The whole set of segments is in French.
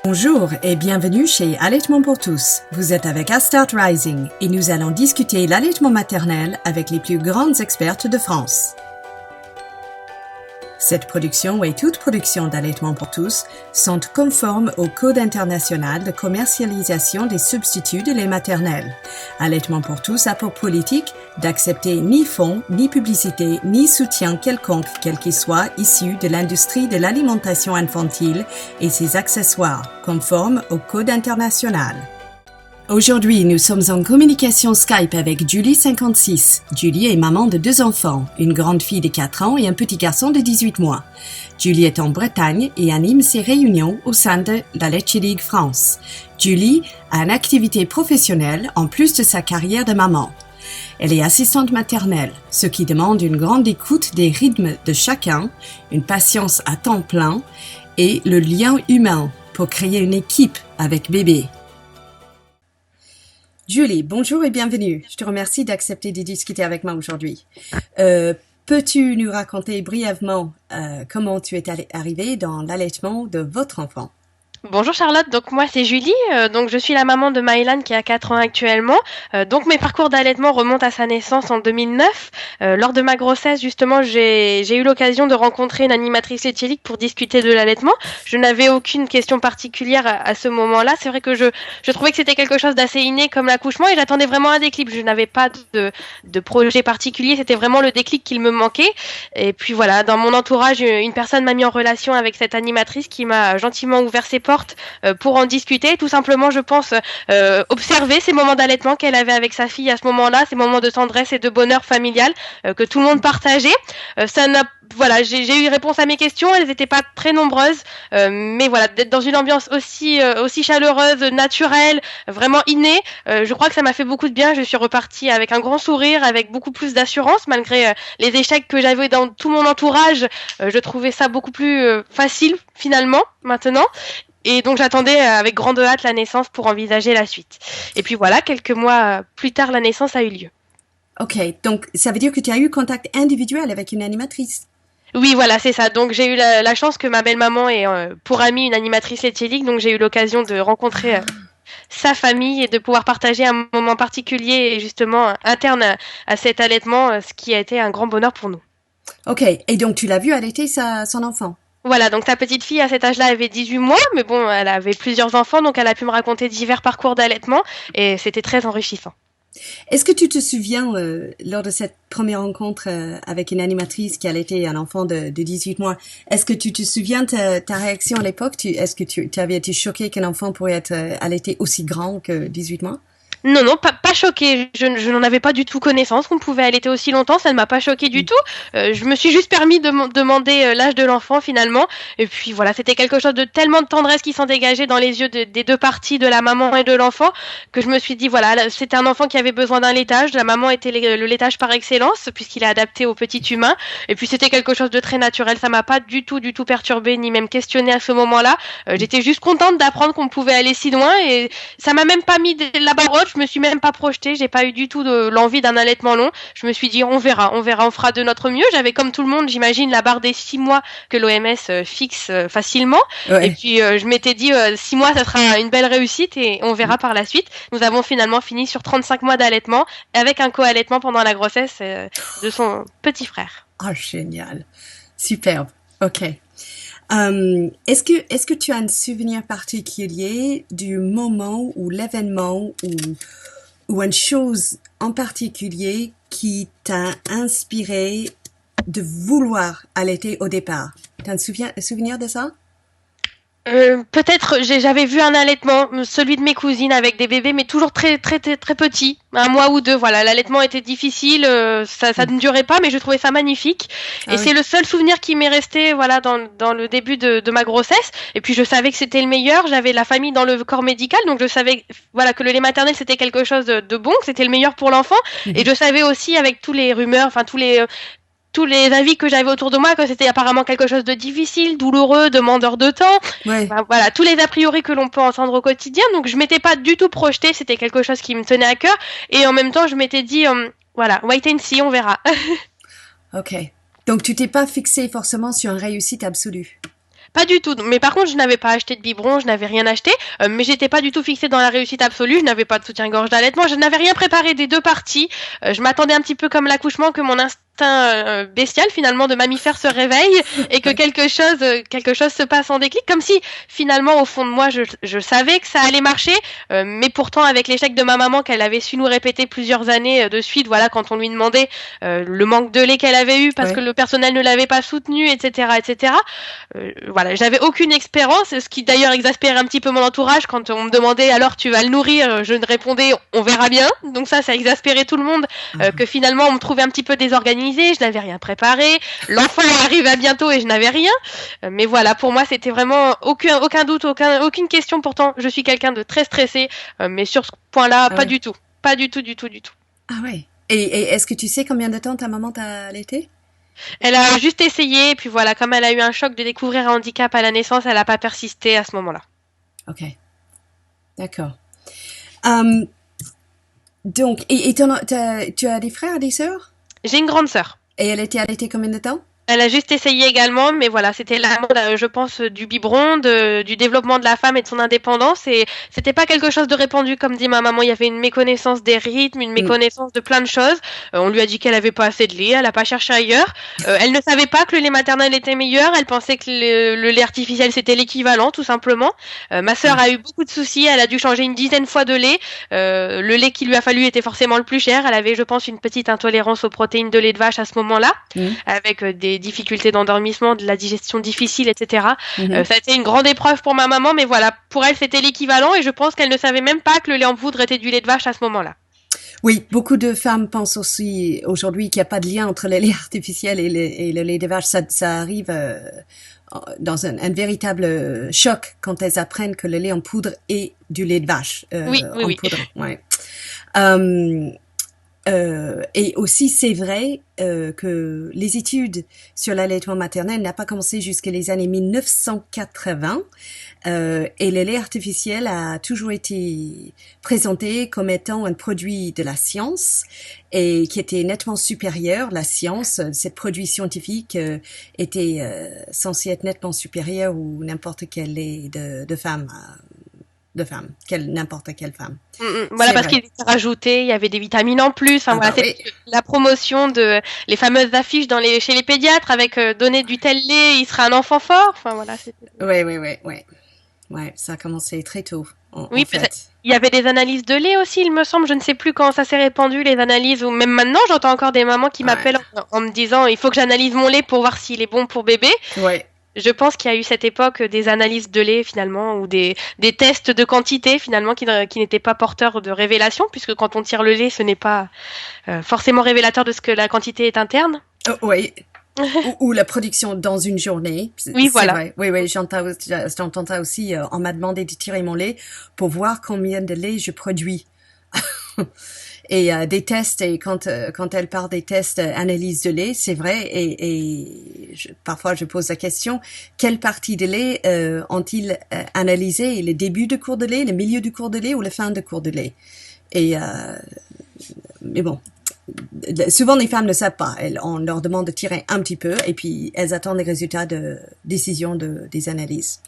Bonjour et bienvenue chez Allaitement pour tous. Vous êtes avec Astart Rising et nous allons discuter l'allaitement maternel avec les plus grandes expertes de France. Cette production et toute production d'Allaitement pour tous sont conformes au Code international de commercialisation des substituts de lait maternel. Allaitement pour tous a pour politique d'accepter ni fonds, ni publicité, ni soutien quelconque, quel qu'il soit, issu de l'industrie de l'alimentation infantile et ses accessoires, conformes au Code international. Aujourd'hui, nous sommes en communication Skype avec Julie, 56. Julie est maman de 2 enfants, une grande fille de 4 ans et un petit garçon de 18 mois. Julie est en Bretagne et anime ses réunions au sein de la Leche League France. Julie a une activité professionnelle en plus de sa carrière de maman. Elle est assistante maternelle, ce qui demande une grande écoute des rythmes de chacun, une patience à temps plein et le lien humain pour créer une équipe avec bébé. Julie, bonjour et bienvenue. Je te remercie d'accepter de discuter avec moi aujourd'hui. Peux-tu nous raconter brièvement comment tu es arrivée dans l'allaitement de votre enfant? Bonjour Charlotte, donc moi c'est Julie, donc je suis la maman de Maëlan qui a 4 ans actuellement. Donc mes parcours d'allaitement remontent à sa naissance en 2009. Lors de ma grossesse justement j'ai eu l'occasion de rencontrer une animatrice laitière pour discuter de l'allaitement. Je n'avais aucune question particulière à ce moment-là. C'est vrai que je trouvais que c'était quelque chose d'assez inné comme l'accouchement et j'attendais vraiment un déclic. Je n'avais pas de projet particulier, c'était vraiment le déclic qu'il me manquait. Et puis voilà, dans mon entourage, une personne m'a mis en relation avec cette animatrice qui m'a gentiment ouvert ses portes pour en discuter, tout simplement je pense observer ces moments d'allaitement qu'elle avait avec sa fille à ce moment-là, ces moments de tendresse et de bonheur familial que tout le monde partageait. Voilà, j'ai eu réponse à mes questions, elles n'étaient pas très nombreuses, mais voilà, d'être dans une ambiance aussi chaleureuse, naturelle, vraiment innée, je crois que ça m'a fait beaucoup de bien. Je suis repartie avec un grand sourire, avec beaucoup plus d'assurance, malgré les échecs que j'avais dans tout mon entourage. Je trouvais ça beaucoup plus facile finalement maintenant. Et donc j'attendais avec grande hâte la naissance pour envisager la suite. Et puis voilà, quelques mois plus tard, la naissance a eu lieu. Ok, donc ça veut dire que tu as eu contact individuel avec une animatrice? Oui, voilà, c'est ça. Donc j'ai eu la chance que ma belle-maman ait pour amie une animatrice laitière, donc j'ai eu l'occasion de rencontrer sa famille et de pouvoir partager un moment particulier et justement interne à cet allaitement, ce qui a été un grand bonheur pour nous. Ok, et donc tu l'as vu allaiter son enfant? Voilà, donc ta petite fille à cet âge-là avait 18 mois, mais bon, elle avait plusieurs enfants, donc elle a pu me raconter divers parcours d'allaitement et c'était très enrichissant. Est-ce que tu te souviens, lors de cette première rencontre avec une animatrice qui allaitait un enfant de 18 mois, est-ce que tu te souviens de ta réaction à l'époque? Est-ce que tu avais été choquée qu'un enfant pourrait être allaité aussi grand que 18 mois? Non, pas choquée. Je n'en avais pas du tout connaissance qu'on pouvait allaiter aussi longtemps. Ça ne m'a pas choquée du tout. Je me suis juste permis de demander l'âge de l'enfant finalement. Et puis voilà, c'était quelque chose de tellement de tendresse qui s'en dégageait dans les yeux des deux parties, de la maman et de l'enfant, que je me suis dit voilà, c'était un enfant qui avait besoin d'un laitage. La maman était le laitage par excellence puisqu'il est adapté au petit humain. Et puis c'était quelque chose de très naturel. Ça m'a pas du tout perturbée ni même questionnée à ce moment-là. J'étais juste contente d'apprendre qu'on pouvait aller si loin et ça m'a même pas mis la barre haute. Je me suis même pas projetée, j'ai pas eu du tout l'envie d'un allaitement long. Je me suis dit on verra, on fera de notre mieux. J'avais comme tout le monde, j'imagine, la barre des 6 mois que l'OMS fixe facilement. Ouais. Et puis je m'étais dit 6 mois ça sera une belle réussite et on verra par la suite. Nous avons finalement fini sur 35 mois d'allaitement avec un co-allaitement pendant la grossesse de son petit frère. Oh génial, superbe, ok. Est-ce que tu as un souvenir particulier du moment ou l'événement ou une chose en particulier qui t'a inspiré de vouloir allaiter au départ? T'as un souvenir de ça? Peut-être j'avais vu un allaitement, celui de mes cousines avec des bébés, mais toujours très petits, 1 mois ou 2. Voilà, l'allaitement était difficile, ça ne durait pas, mais je trouvais ça magnifique. Ah, et oui. C'est le seul souvenir qui m'est resté, voilà, dans le début de ma grossesse. Et puis je savais que c'était le meilleur. J'avais la famille dans le corps médical, donc je savais, voilà, que le lait maternel c'était quelque chose de bon, que c'était le meilleur pour l'enfant. Et je savais aussi avec tous les rumeurs, enfin tous les avis que j'avais autour de moi, que c'était apparemment quelque chose de difficile, douloureux, demandeur de temps. Ouais. Enfin, voilà, tous les a priori que l'on peut entendre au quotidien. Donc je m'étais pas du tout projetée, c'était quelque chose qui me tenait à cœur. Et en même temps, je m'étais dit, voilà, wait and see, on verra. Ok. Donc tu t'es pas fixée forcément sur une réussite absolue? Pas du tout. Mais par contre, je n'avais pas acheté de biberon, je n'avais rien acheté. Mais j'étais pas du tout fixée dans la réussite absolue. Je n'avais pas de soutien-gorge d'allaitement. Je n'avais rien préparé des deux parties. Je m'attendais un petit peu comme l'accouchement que mon instinct bestial finalement de mammifère se réveille et que quelque chose se passe en déclic, comme si finalement au fond de moi je savais que ça allait marcher, mais pourtant avec l'échec de ma maman qu'elle avait su nous répéter plusieurs années de suite, voilà, quand on lui demandait le manque de lait qu'elle avait eu parce que le personnel ne l'avait pas soutenu, etc. Voilà, j'avais aucune expérience, ce qui d'ailleurs exaspérait un petit peu mon entourage quand on me demandait alors tu vas le nourrir, je ne répondais on verra bien. Donc ça exaspérait tout le monde, que finalement on me trouvait un petit peu désorganisée, je n'avais rien préparé, l'enfant arrivait bientôt et je n'avais rien. Mais voilà, pour moi c'était vraiment aucun doute, aucune question. Pourtant je suis quelqu'un de très stressé, mais sur ce point-là pas du tout, du tout. Ah ouais. Et est-ce que tu sais combien de temps ta maman t'a allaité? Elle a juste essayé, et puis voilà, comme elle a eu un choc de découvrir un handicap à la naissance, elle n'a pas persisté à ce moment-là. Ok, d'accord. Donc, tu as des frères et des sœurs? J'ai une grande sœur. Et elle était allaitée combien de temps? Elle a juste essayé également, mais voilà, c'était la mode, je pense, du biberon, du développement de la femme et de son indépendance. Et c'était pas quelque chose de répandu, comme dit ma maman. Il y avait une méconnaissance des rythmes, une méconnaissance de plein de choses. On lui a dit qu'elle avait pas assez de lait, elle a pas cherché ailleurs. Elle ne savait pas que le lait maternel était meilleur. Elle pensait que le lait artificiel c'était l'équivalent, tout simplement. Ma sœur a eu beaucoup de soucis. Elle a dû changer une dizaine de fois de lait. Le lait qu'il lui a fallu était forcément le plus cher. Elle avait, je pense, une petite intolérance aux protéines de lait de vache à ce moment-là, avec des difficultés d'endormissement, de la digestion difficile, etc. Ça a été une grande épreuve pour ma maman, mais voilà, pour elle c'était l'équivalent et je pense qu'elle ne savait même pas que le lait en poudre était du lait de vache à ce moment-là. Oui, beaucoup de femmes pensent aussi aujourd'hui qu'il n'y a pas de lien entre le lait artificiel et le lait de vache. Ça arrive dans un véritable choc quand elles apprennent que le lait en poudre est du lait de vache. Oui. Poudre, ouais. Et aussi, c'est vrai que les études sur l'allaitement maternel n'ont pas commencé jusqu'à les années 1980 et le lait artificiel a toujours été présenté comme étant un produit de la science et qui était nettement supérieur. La science, ce produit scientifique était censé être nettement supérieur ou n'importe quel lait de femme. N'importe quelle femme. Voilà, parce qu'il était rajouté, il y avait des vitamines en plus. Enfin, voilà, c'est la promotion de les fameuses affiches chez les pédiatres avec donner du tel lait, il sera un enfant fort. Enfin voilà. Ouais, ça a commencé très tôt. Oui, peut-être. Il y avait des analyses de lait aussi, il me semble. Je ne sais plus quand ça s'est répandu, les analyses. Ou même maintenant, j'entends encore des mamans qui m'appellent en me disant il faut que j'analyse mon lait pour voir s'il est bon pour bébé. Ouais. Je pense qu'il y a eu cette époque des analyses de lait finalement ou des tests de quantité finalement qui n'étaient pas porteurs de révélation puisque quand on tire le lait ce n'est pas forcément révélateur de ce que la quantité est interne. Oui. ou la production dans une journée. Oui, voilà. Vrai. Oui, j'entends ça aussi. On m'a demandé de tirer mon lait pour voir combien de lait je produis. Et des tests, et quand elle parle des tests analyse de lait, c'est vrai, parfois je pose la question, quelle partie de lait ont-ils analysé? Le début du cours de lait, le milieu du cours de lait ou la fin du cours de lait? Mais bon, souvent les femmes ne savent pas. On leur demande de tirer un petit peu et puis elles attendent les résultats de décision des analyses.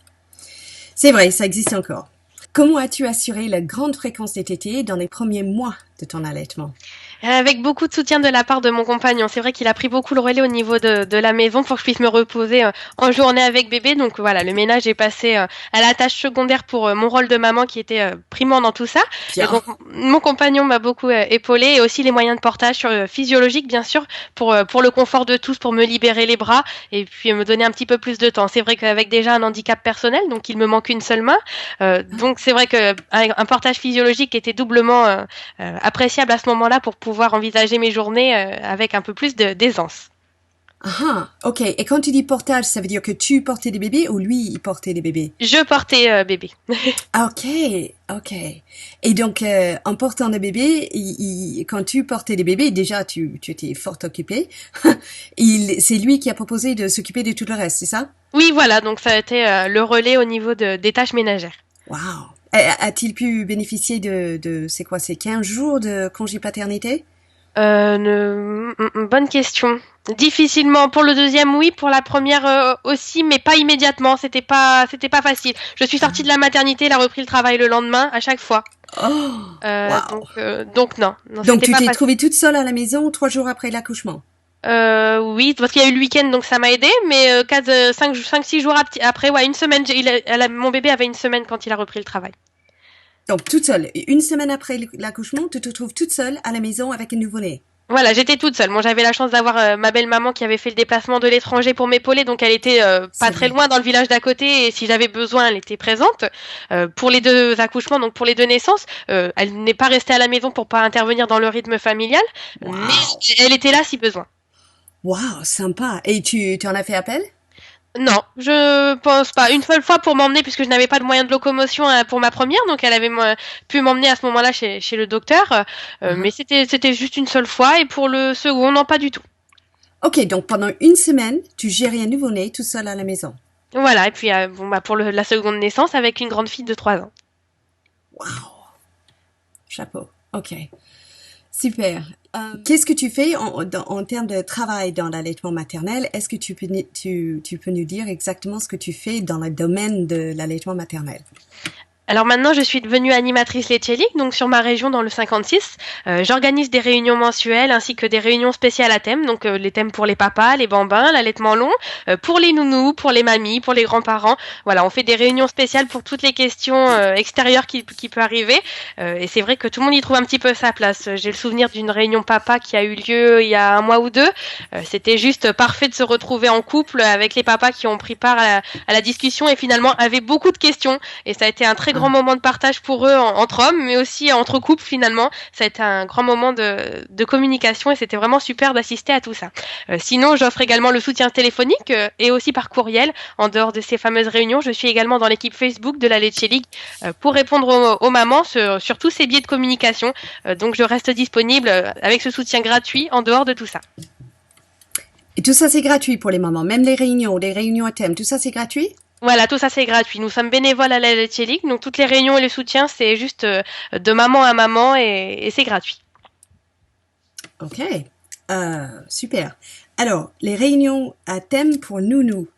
C'est vrai, ça existe encore. Comment as-tu assuré la grande fréquence des tétés dans les premiers mois de ton allaitement? Avec beaucoup de soutien de la part de mon compagnon. C'est vrai qu'il a pris beaucoup le relais au niveau de la maison pour que je puisse me reposer en journée avec bébé. Donc voilà, le ménage est passé à la tâche secondaire pour mon rôle de maman qui était primant dans tout ça. Et donc, mon compagnon m'a beaucoup épaulé et aussi les moyens de portage physiologiques, bien sûr, pour le confort de tous, pour me libérer les bras et puis me donner un petit peu plus de temps. C'est vrai qu'avec déjà un handicap personnel, donc il me manque une seule main. Donc c'est vrai qu'un portage physiologique était doublement appréciable à ce moment-là pour pouvoir envisager mes journées avec un peu plus d'aisance. Ah, ok. Et quand tu dis portage, ça veut dire que tu portais des bébés ou lui, il portait des bébés? Je portais bébé. Ok. Et donc, en portant des bébés, quand tu portais des bébés, déjà, tu étais fort occupée. C'est lui qui a proposé de s'occuper de tout le reste, c'est ça? Oui, voilà. Donc, ça a été le relais au niveau des tâches ménagères. Wow. A-t-il pu bénéficier de c'est quoi, c'est 15 jours de congé paternité? Bonne question. Difficilement. Pour le deuxième, oui. Pour la première aussi, mais pas immédiatement. C'était pas facile. Je suis sortie de la maternité, elle a repris le travail le lendemain, à chaque fois. Oh, wow. Donc non, Donc c'était tu pas t'es facile. trouvée toute seule à la maison 3 jours après l'accouchement? Oui, parce qu'il y a eu le week-end, donc ça m'a aidé. Mais 5-6 jours après, ouais, une semaine. Mon bébé avait une semaine quand il a repris le travail. Donc toute seule. Et une semaine après l'accouchement, tu te trouves toute seule à la maison avec un nouveau-né. Voilà, j'étais toute seule. Moi, j'avais la chance d'avoir ma belle-maman qui avait fait le déplacement de l'étranger pour m'épauler, donc elle était pas C'est très vrai. loin dans le village d'à côté, et si j'avais besoin, elle était présente. Pour les deux accouchements, donc pour les deux naissances, elle n'est pas restée à la maison pour pas intervenir dans le rythme familial, mais Wow. elle était là si besoin. Wow, sympa. Et tu en as fait appel? Non, je pense pas. Une seule fois pour m'emmener, puisque je n'avais pas de moyen de locomotion pour ma première, donc elle avait pu m'emmener à ce moment-là chez le docteur, mais Uh-huh. c'était juste une seule fois, et pour le second, non, pas du tout. Ok, donc pendant une semaine, tu gérais un nouveau-né tout seul à la maison. Voilà, et puis pour la seconde naissance avec une grande fille de 3 ans. Wow. Chapeau. Ok. Super. Qu'est-ce que tu fais en termes de travail dans l'allaitement maternel? Est-ce que tu peux nous dire exactement ce que tu fais dans le domaine de l'allaitement maternel? Alors maintenant, je suis devenue animatrice laitier-ligue, donc sur ma région dans le 56. J'organise des réunions mensuelles ainsi que des réunions spéciales à thème, donc les thèmes pour les papas, les bambins, l'allaitement long, pour les nounous, pour les mamies, pour les grands-parents. Voilà, on fait des réunions spéciales pour toutes les questions extérieures qui peut arriver. Et c'est vrai que tout le monde y trouve un petit peu sa place. J'ai le souvenir d'une réunion papa qui a eu lieu il y a un mois ou deux. C'était juste parfait de se retrouver en couple avec les papas qui ont pris part à la discussion et finalement avaient beaucoup de questions. Et ça a été un très grand Ah, moment de partage pour eux entre hommes, mais aussi entre couples finalement. Ça a été un grand moment de communication et c'était vraiment super d'assister à tout ça. Sinon, j'offre également le soutien téléphonique et aussi par courriel. En dehors de ces fameuses réunions, je suis également dans l'équipe Facebook de la Leche League pour répondre aux mamans sur tous ces biais de communication. Donc, je reste disponible avec ce soutien gratuit en dehors de tout ça. et tout ça, c'est gratuit pour les mamans. Même les réunions à thème, tout ça, c'est gratuit? Voilà, tout ça c'est gratuit. Nous sommes bénévoles à la Laitier League, donc toutes les réunions et le soutien, c'est juste de maman à maman et c'est gratuit. Ok. Super. Alors, les réunions à thème pour nounou.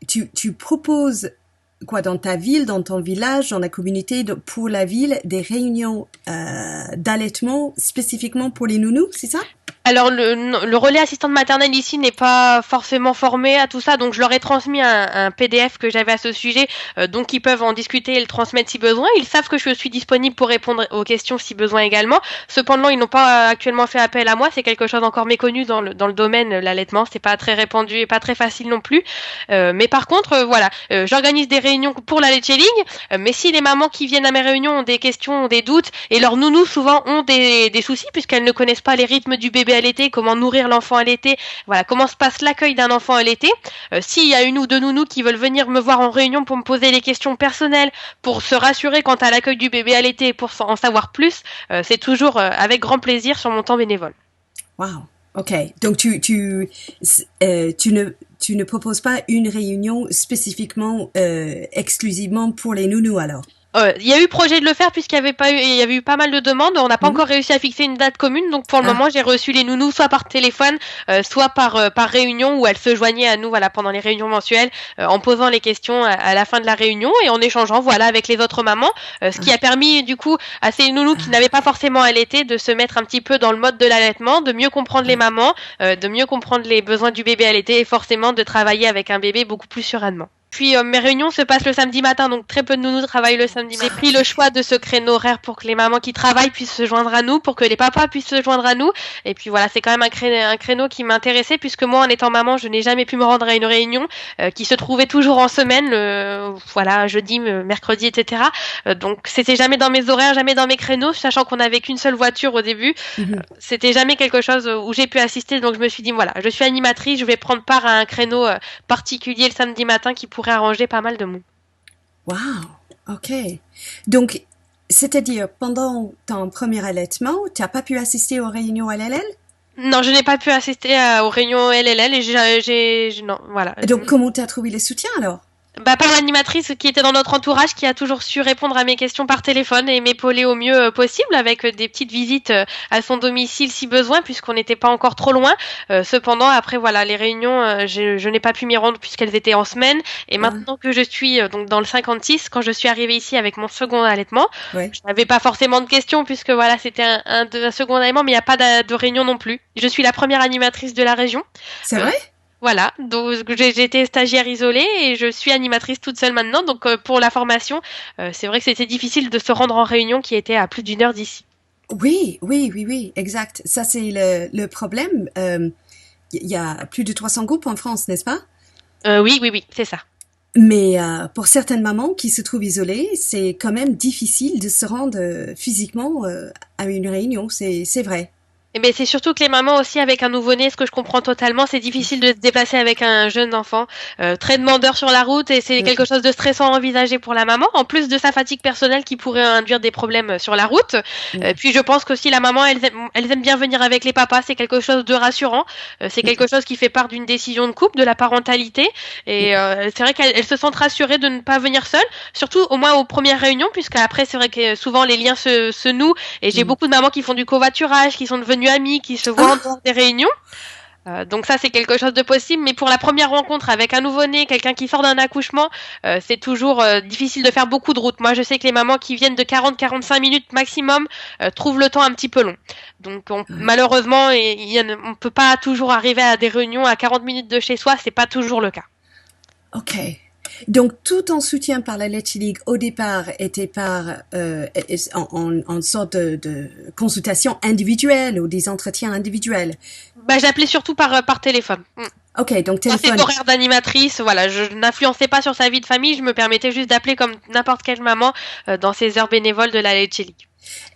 Tu proposes quoi dans ta ville, dans ton village, dans la communauté, pour la ville, des réunions d'allaitement spécifiquement pour les nounous, c'est ça? Alors le relais assistante maternelle ici n'est pas forcément formé à tout ça, donc je leur ai transmis un PDF que j'avais à ce sujet, donc ils peuvent en discuter et le transmettre si besoin. Ils savent que je suis disponible pour répondre aux questions si besoin également. Cependant, ils n'ont pas actuellement fait appel à moi, c'est quelque chose encore méconnu dans le domaine l'allaitement, c'est pas très répandu et pas très facile non plus. Mais par contre, voilà, j'organise des réunions pour la Laitier League, mais si les mamans qui viennent à mes réunions ont des questions, ont des doutes, et leurs nounous souvent ont des soucis puisqu'elles ne connaissent pas les rythmes du bébé allaité, comment nourrir l'enfant allaité, voilà, comment se passe l'accueil d'un enfant allaité. S'il y a une ou deux nounous qui veulent venir me voir en réunion pour me poser des questions personnelles, pour se rassurer quant à l'accueil du bébé allaité et pour en savoir plus, c'est toujours avec grand plaisir sur mon temps bénévole. Wow. Ok. Donc tu ne proposes pas une réunion spécifiquement, exclusivement pour les nounous alors? Il y a eu projet de le faire puisqu'il y avait pas eu, il y avait eu pas mal de demandes. On n'a pas Mhm. encore réussi à fixer une date commune, donc pour le Ah, moment j'ai reçu les nounous soit par téléphone, soit par réunion où elles se joignaient à nous, voilà, pendant les réunions mensuelles, en posant les questions à la fin de la réunion et en échangeant, voilà, avec les autres mamans, ce qui ah, a permis du coup à ces nounous qui ah, n'avaient pas forcément allaité de se mettre un petit peu dans le mode de l'allaitement, de mieux comprendre les ouais. mamans, de mieux comprendre les besoins du bébé allaité et forcément de travailler avec un bébé beaucoup plus sereinement. Puis mes réunions se passent le samedi matin, donc très peu de nounous travaillent le samedi matin. J'ai pris le choix de ce créneau horaire pour que les mamans qui travaillent puissent se joindre à nous, pour que les papas puissent se joindre à nous. Et puis voilà, c'est quand même un créneau qui m'intéressait, puisque moi, en étant maman, je n'ai jamais pu me rendre à une réunion qui se trouvait toujours en semaine, voilà, jeudi, mercredi, etc. Donc c'était jamais dans mes horaires, jamais dans mes créneaux, sachant qu'on n'avait qu'une seule voiture au début. Mhm. C'était jamais quelque chose où j'ai pu assister, donc je me suis dit, voilà, je suis animatrice, je vais prendre part à un créneau particulier le samedi matin qui pourrait arranger pas mal de monde. Wow. Ok. Donc, c'est-à-dire, pendant ton premier allaitement, tu n'as pas pu assister aux réunions LLL? Non, je n'ai pas pu assister aux réunions LLL et non, voilà. Donc, comment tu as trouvé les soutiens alors? Par l'animatrice qui était dans notre entourage, qui a toujours su répondre à mes questions par téléphone et m'épauler au mieux possible, avec des petites visites à son domicile si besoin, puisqu'on n'était pas encore trop loin. Cependant, après voilà, les réunions, je n'ai pas pu m'y rendre puisqu'elles étaient en semaine. Et maintenant que je suis donc dans le 56, quand je suis arrivée ici avec mon second allaitement, je n'avais pas forcément de questions puisque voilà, c'était un second allaitement, mais il n'y a pas de réunion non plus. Je suis la première animatrice de la région. C'est vrai? Voilà, donc j'ai été stagiaire isolée et je suis animatrice toute seule maintenant. Donc pour la formation, c'est vrai que c'était difficile de se rendre en réunion qui était à plus d'une heure d'ici. Oui, exact. Ça, c'est le problème. Il y a plus de 300 groupes en France, n'est-ce pas? Oui, c'est ça. Mais pour certaines mamans qui se trouvent isolées, c'est quand même difficile de se rendre physiquement à une réunion, c'est vrai. Mais c'est surtout que les mamans aussi avec un nouveau-né, ce que je comprends totalement, c'est difficile de se déplacer avec un jeune enfant, très demandeur sur la route et c'est quelque chose de stressant à envisager pour la maman, en plus de sa fatigue personnelle qui pourrait induire des problèmes sur la route. Puis je pense qu'aussi la maman, elles aiment bien venir avec les papas, c'est quelque chose de rassurant, c'est quelque chose qui fait part d'une décision de couple, de la parentalité et c'est vrai qu'elles se sentent rassurées de ne pas venir seules, surtout au moins aux premières réunions, puisqu'après c'est vrai que souvent les liens se nouent et j'ai beaucoup de mamans qui font du covoiturage, qui sont devenues amis, qui se voient en dehors des réunions. Donc ça, c'est quelque chose de possible. Mais pour la première rencontre avec un nouveau-né, quelqu'un qui sort d'un accouchement, c'est toujours difficile de faire beaucoup de route. Moi, je sais que les mamans qui viennent de 40-45 minutes maximum trouvent le temps un petit peu long. Donc malheureusement, on peut pas toujours arriver à des réunions à 40 minutes de chez soi. C'est pas toujours le cas. Ok. Donc, tout ton soutien par la Leche League au départ était en sorte de consultation individuelle ou des entretiens individuels. J'appelais surtout par téléphone. Ok, donc téléphone. Dans ses horaires d'animatrice, voilà, je n'influençais pas sur sa vie de famille, je me permettais juste d'appeler comme n'importe quelle maman dans ses heures bénévoles de la Leche League.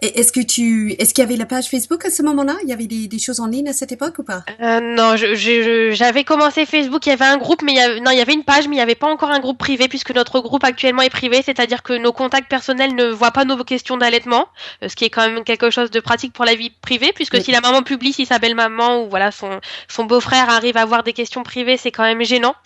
Et est-ce qu'il y avait la page Facebook à ce moment-là? Il y avait des choses en ligne à cette époque ou pas? Non, j'avais commencé Facebook, il y avait un groupe, mais il y avait une page, mais il n'y avait pas encore un groupe privé, puisque notre groupe actuellement est privé, c'est-à-dire que nos contacts personnels ne voient pas nos questions d'allaitement, ce qui est quand même quelque chose de pratique pour la vie privée, puisque si la maman publie, si sa belle-maman ou voilà son beau-frère arrive à avoir des questions privées, c'est quand même gênant.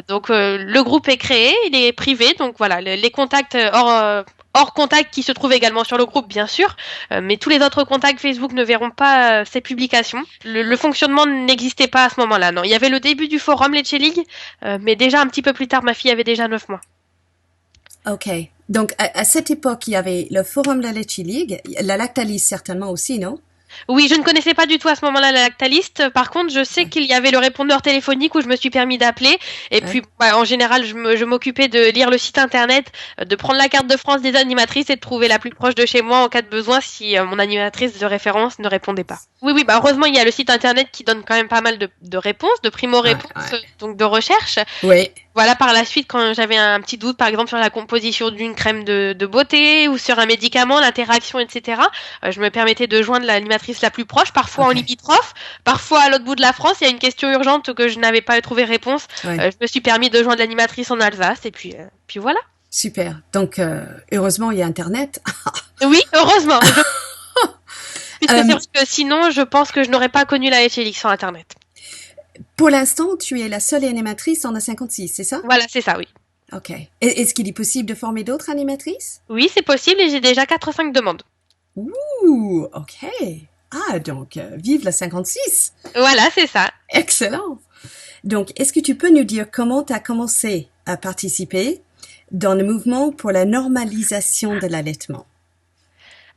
Donc le groupe est créé, il est privé, donc voilà, les contacts hors contact qui se trouve également sur le groupe, bien sûr, mais tous les autres contacts Facebook ne verront pas ces publications. Le fonctionnement n'existait pas à ce moment-là, non. Il y avait le début du forum Leche League, mais déjà un petit peu plus tard, ma fille avait déjà 9 mois. Ok. Donc, à cette époque, il y avait le forum de la Leche League, la Lactalis certainement aussi, non? Oui, je ne connaissais pas du tout à ce moment-là la Lactaliste. Par contre, je sais qu'il y avait le répondeur téléphonique où je me suis permis d'appeler. Et puis, en général, je m'occupais de lire le site internet, de prendre la carte de France des animatrices et de trouver la plus proche de chez moi en cas de besoin si mon animatrice de référence ne répondait pas. Oui, heureusement, il y a le site internet qui donne quand même pas mal de réponses, de primo-réponses, donc de recherche. Oui. Voilà, par la suite, quand j'avais un petit doute, par exemple, sur la composition d'une crème de beauté ou sur un médicament, l'interaction, etc., je me permettais de joindre l'animatrice la plus proche, parfois en limitrophe, parfois à l'autre bout de la France. Il y a une question urgente que je n'avais pas trouvé réponse. Je me suis permis de joindre l'animatrice en Alsace et puis voilà. Super. Donc, heureusement, il y a Internet. Oui, heureusement. Puisque c'est vrai que sinon, je pense que je n'aurais pas connu la Leche League sans Internet. Pour l'instant, tu es la seule animatrice en A56, c'est ça? Voilà, c'est ça, oui. Ok. Est-ce qu'il est possible de former d'autres animatrices? Oui, c'est possible et j'ai déjà 4 ou 5 demandes. Ouh, ok. Ah, donc, vive la 56! Voilà, c'est ça. Excellent! Donc, est-ce que tu peux nous dire comment tu as commencé à participer dans le mouvement pour la normalisation de l'allaitement?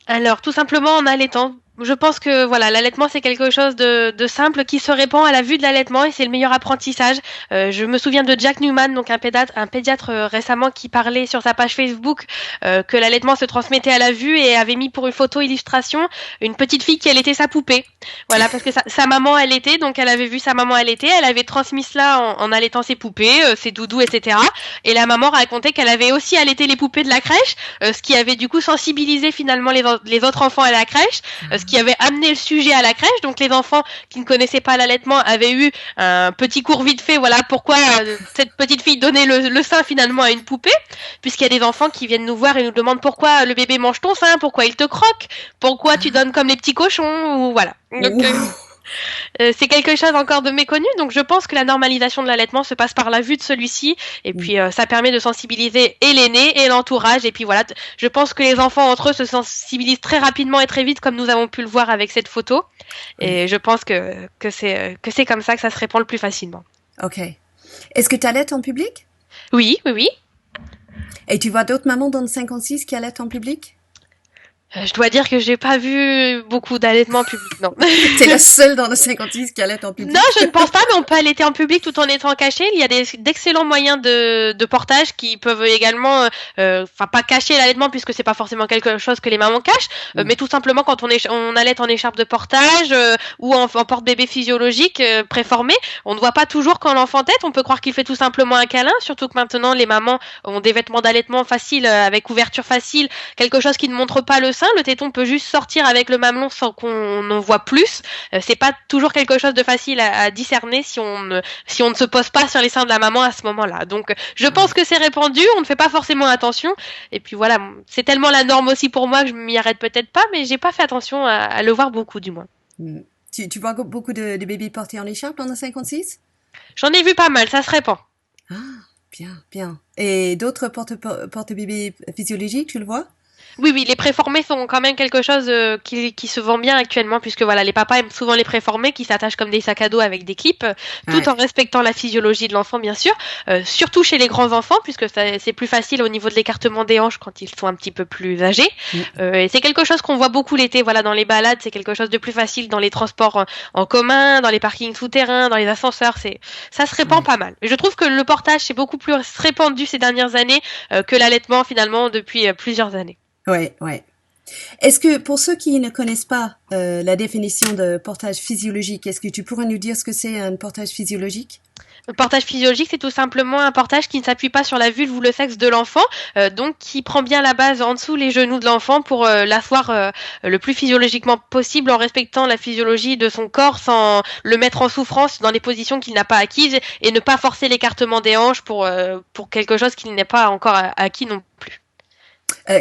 Alors, tout simplement en allaitant. Je pense que voilà, l'allaitement c'est quelque chose de simple qui se répand à la vue de l'allaitement et c'est le meilleur apprentissage. Je me souviens de Jack Newman, donc un pédiatre récemment qui parlait sur sa page Facebook que l'allaitement se transmettait à la vue et avait mis pour une photo illustration une petite fille qui allaitait sa poupée. Voilà, parce que sa maman allaitait, donc elle avait vu sa maman allaiter, elle avait transmis cela en allaitant ses poupées, ses doudous, etc. Et la maman racontait qu'elle avait aussi allaité les poupées de la crèche, ce qui avait du coup sensibilisé finalement les autres enfants à la crèche, ce qui avait amené le sujet à la crèche. Donc les enfants qui ne connaissaient pas l'allaitement avaient eu un petit cours vite fait, voilà pourquoi cette petite fille donnait le sein finalement à une poupée, puisqu'il y a des enfants qui viennent nous voir et nous demandent pourquoi le bébé mange ton sein, pourquoi il te croque, pourquoi tu donnes comme les petits cochons, ou voilà. Donc, C'est quelque chose encore de méconnu, donc je pense que la normalisation de l'allaitement se passe par la vue de celui-ci, et puis ça permet de sensibiliser et l'aîné et l'entourage, et puis voilà, je pense que les enfants entre eux se sensibilisent très rapidement et très vite, comme nous avons pu le voir avec cette photo, et je pense que c'est comme ça que ça se répand le plus facilement. Ok. Est-ce que tu allaites en public? Oui, oui, oui. Et tu vois d'autres mamans dans le 56 qui allaitent en public? Je dois dire que j'ai pas vu beaucoup d'allaitement public, non. T'es la seule dans le 56 qui allaite en public? Non, je ne pense pas, mais on peut allaiter en public tout en étant caché. Il y a d'excellents moyens de portage qui peuvent également, pas cacher l'allaitement puisque c'est pas forcément quelque chose que les mamans cachent, mais tout simplement quand on allaite en écharpe de portage ou en porte-bébé physiologique préformé, on ne voit pas toujours quand l'enfant tète. On peut croire qu'il fait tout simplement un câlin, surtout que maintenant les mamans ont des vêtements d'allaitement faciles avec ouverture facile, quelque chose qui ne montre pas le sein. Le téton peut juste sortir avec le mamelon sans qu'on en voit plus. C'est pas toujours quelque chose de facile à discerner si on ne se pose pas sur les seins de la maman à ce moment-là. Donc je pense que c'est répandu, on ne fait pas forcément attention. Et puis voilà, c'est tellement la norme aussi pour moi que je m'y arrête peut-être pas, mais j'ai pas fait attention à le voir beaucoup du moins. Tu vois beaucoup de bébés portés en écharpe dans le 56? J'en ai vu pas mal, ça se répand. Ah, bien, bien. Et d'autres porte-bébés physiologiques, tu le vois? Oui, les préformés sont quand même quelque chose qui se vend bien actuellement, puisque voilà, les papas aiment souvent les préformés qui s'attachent comme des sacs à dos avec des clips, tout en respectant la physiologie de l'enfant, bien sûr, surtout chez les grands enfants, puisque c'est plus facile au niveau de l'écartement des hanches quand ils sont un petit peu plus âgés. Et c'est quelque chose qu'on voit beaucoup l'été, voilà, dans les balades, c'est quelque chose de plus facile dans les transports en commun, dans les parkings souterrains, dans les ascenseurs, ça se répand pas mal. Mais je trouve que le portage c'est beaucoup plus répandu ces dernières années que l'allaitement finalement depuis plusieurs années. Ouais. Est-ce que pour ceux qui ne connaissent pas la définition de portage physiologique, est-ce que tu pourrais nous dire ce que c'est un portage physiologique? Le portage physiologique, c'est tout simplement un portage qui ne s'appuie pas sur la vulve ou le sexe de l'enfant, donc qui prend bien la base en dessous les genoux de l'enfant pour l'asseoir le plus physiologiquement possible en respectant la physiologie de son corps sans le mettre en souffrance dans les positions qu'il n'a pas acquises et ne pas forcer l'écartement des hanches pour quelque chose qu'il n'est pas encore acquis non plus.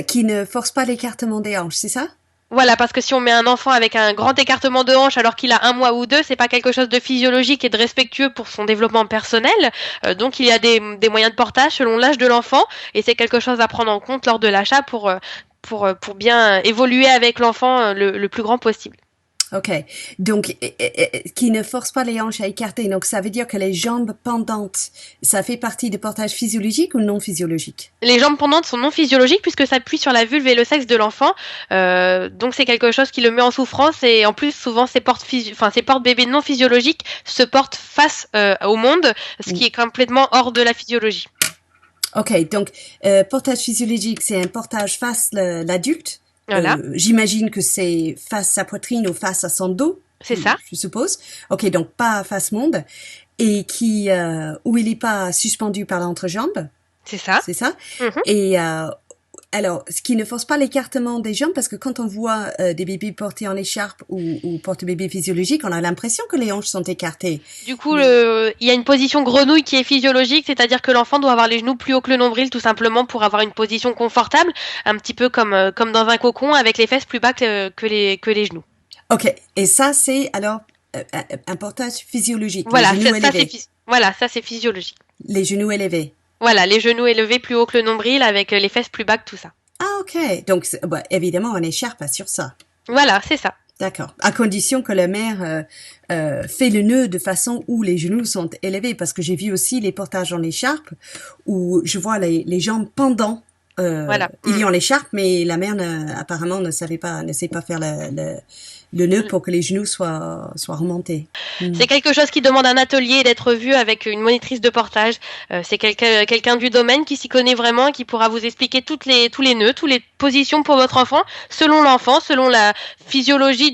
Qui ne force pas l'écartement des hanches, c'est ça? Voilà, parce que si on met un enfant avec un grand écartement de hanche alors qu'il a 1 mois ou 2, c'est pas quelque chose de physiologique et de respectueux pour son développement personnel. Donc il y a des moyens de portage selon l'âge de l'enfant et c'est quelque chose à prendre en compte lors de l'achat pour bien évoluer avec l'enfant le plus grand possible. Ok, donc qui ne force pas les hanches à écarter, donc ça veut dire que les jambes pendantes, ça fait partie du portage physiologique ou non physiologique? Les jambes pendantes sont non physiologiques puisque ça appuie sur la vulve et le sexe de l'enfant, donc c'est quelque chose qui le met en souffrance et en plus souvent ces porte-bébés non physiologiques se portent face au monde, ce qui est complètement hors de la physiologie. Ok, donc portage physiologique, c'est un portage face l'adulte. Voilà. J'imagine que c'est face sa poitrine ou face à son dos. C'est ça. Je suppose. Ok, donc pas face monde. Et où il n'est pas suspendu par l'entrejambe. C'est ça. C'est ça. Mm-hmm. Et alors, ce qui ne force pas l'écartement des jambes, parce que quand on voit des bébés portés en écharpe ou porte-bébés physiologiques, on a l'impression que les hanches sont écartées. Du coup, il y a une position grenouille qui est physiologique, c'est-à-dire que l'enfant doit avoir les genoux plus haut que le nombril, tout simplement pour avoir une position confortable, un petit peu comme dans un cocon, avec les fesses plus bas que les genoux. Ok, et ça c'est alors un portage physiologique. Voilà, les genoux élevés. Ça c'est physiologique. Les genoux élevés. Voilà, les genoux élevés plus haut que le nombril avec les fesses plus bas que tout ça. Ah, ok. Donc, évidemment, on écharpe sur ça. Voilà, c'est ça. D'accord. À condition que la mère fait le nœud de façon où les genoux sont élevés. Parce que j'ai vu aussi les portages en écharpe où je vois les jambes pendant. Voilà. Il y a en écharpe, mais la mère apparemment ne sait pas faire le nœud pour que les genoux soient remontés. C'est quelque chose qui demande un atelier d'être vu avec une monitrice de portage. C'est quelqu'un du domaine qui s'y connaît vraiment et qui pourra vous expliquer tous les nœuds, toutes les positions pour votre enfant, selon l'enfant, selon la physiologie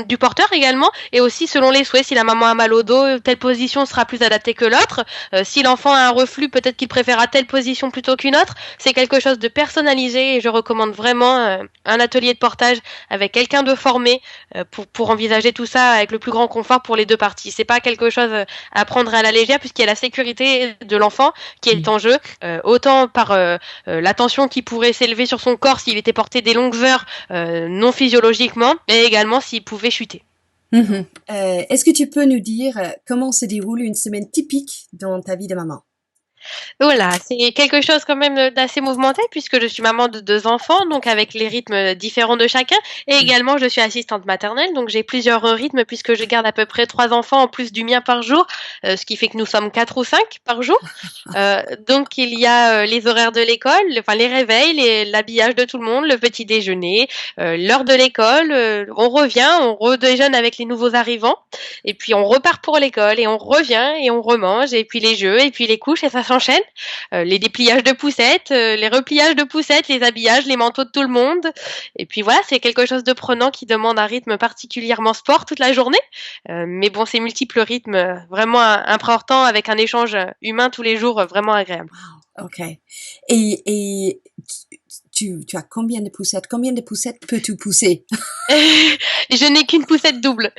du porteur également, et aussi selon les souhaits. Si la maman a mal au dos, telle position sera plus adaptée que l'autre. Si l'enfant a un reflux, peut-être qu'il préférera telle position plutôt qu'une autre. C'est quelque chose de personnalisé et je recommande vraiment un atelier de portage avec quelqu'un de formé pour envisager tout ça avec le plus grand confort pour les deux parties. C'est pas quelque chose à prendre à la légère puisqu'il y a la sécurité de l'enfant qui est en jeu, autant par la tension qui pourrait s'élever sur son corps s'il était porté des longues heures non physiologiquement, mais également s'il pouvait chuter. Mhm. Est-ce que tu peux nous dire comment se déroule une semaine typique dans ta vie de maman? Voilà, c'est quelque chose quand même d'assez mouvementé puisque je suis maman de 2 enfants, donc avec les rythmes différents de chacun et également je suis assistante maternelle, donc j'ai plusieurs rythmes puisque je garde à peu près 3 enfants en plus du mien par jour, ce qui fait que nous sommes 4 ou 5 par jour. Donc il y a, les horaires de l'école, enfin les réveils, l'habillage de tout le monde, le petit déjeuner, l'heure de l'école, on revient, on redéjeune avec les nouveaux arrivants et puis on repart pour l'école et on revient et on remange et puis les jeux et puis les couches et ça s'enchaîne. Les dépliages de poussettes, les repliages de poussettes, les habillages, les manteaux de tout le monde. Et puis voilà, c'est quelque chose de prenant qui demande un rythme particulièrement sport toute la journée. Mais bon, ces multiples rythmes vraiment importants avec un échange humain tous les jours vraiment agréable. Wow, ok. Et tu as combien de poussettes? Combien de poussettes peux-tu pousser? Je n'ai qu'une poussette double.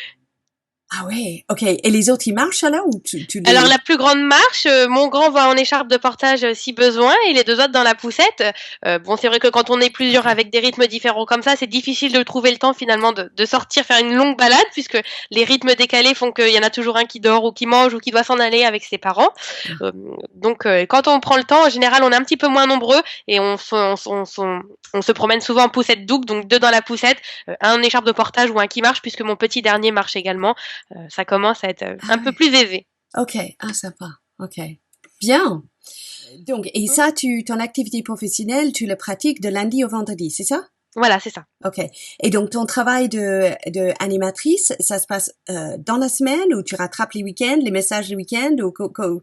Ah ouais, ok. Et les autres, ils marchent alors ou tu Alors les... la plus grande marche, mon grand va en écharpe de portage si besoin et les 2 autres dans la poussette. Bon, c'est vrai que quand on est plusieurs Ok. avec des rythmes différents comme ça, c'est difficile de trouver le temps finalement de sortir faire une longue balade puisque les rythmes décalés font qu'il y en a toujours un qui dort ou qui mange ou qui doit s'en aller avec ses parents. Ah, Donc quand on prend le temps, en général, on est un petit peu moins nombreux et on se promène souvent en poussette double, donc 2 dans la poussette, un en écharpe de portage ou un qui marche puisque mon petit dernier marche également. Ça commence à être ah un peu ouais. plus aisé. Ok. Ah, sympa. Ok. Bien. Donc, et ça, ton activité professionnelle, tu le pratiques de lundi au vendredi, c'est ça? Voilà, c'est ça. Ok. Et donc, ton travail de animatrice, ça se passe dans la semaine ou tu rattrapes les week-ends, les messages les week-ends ou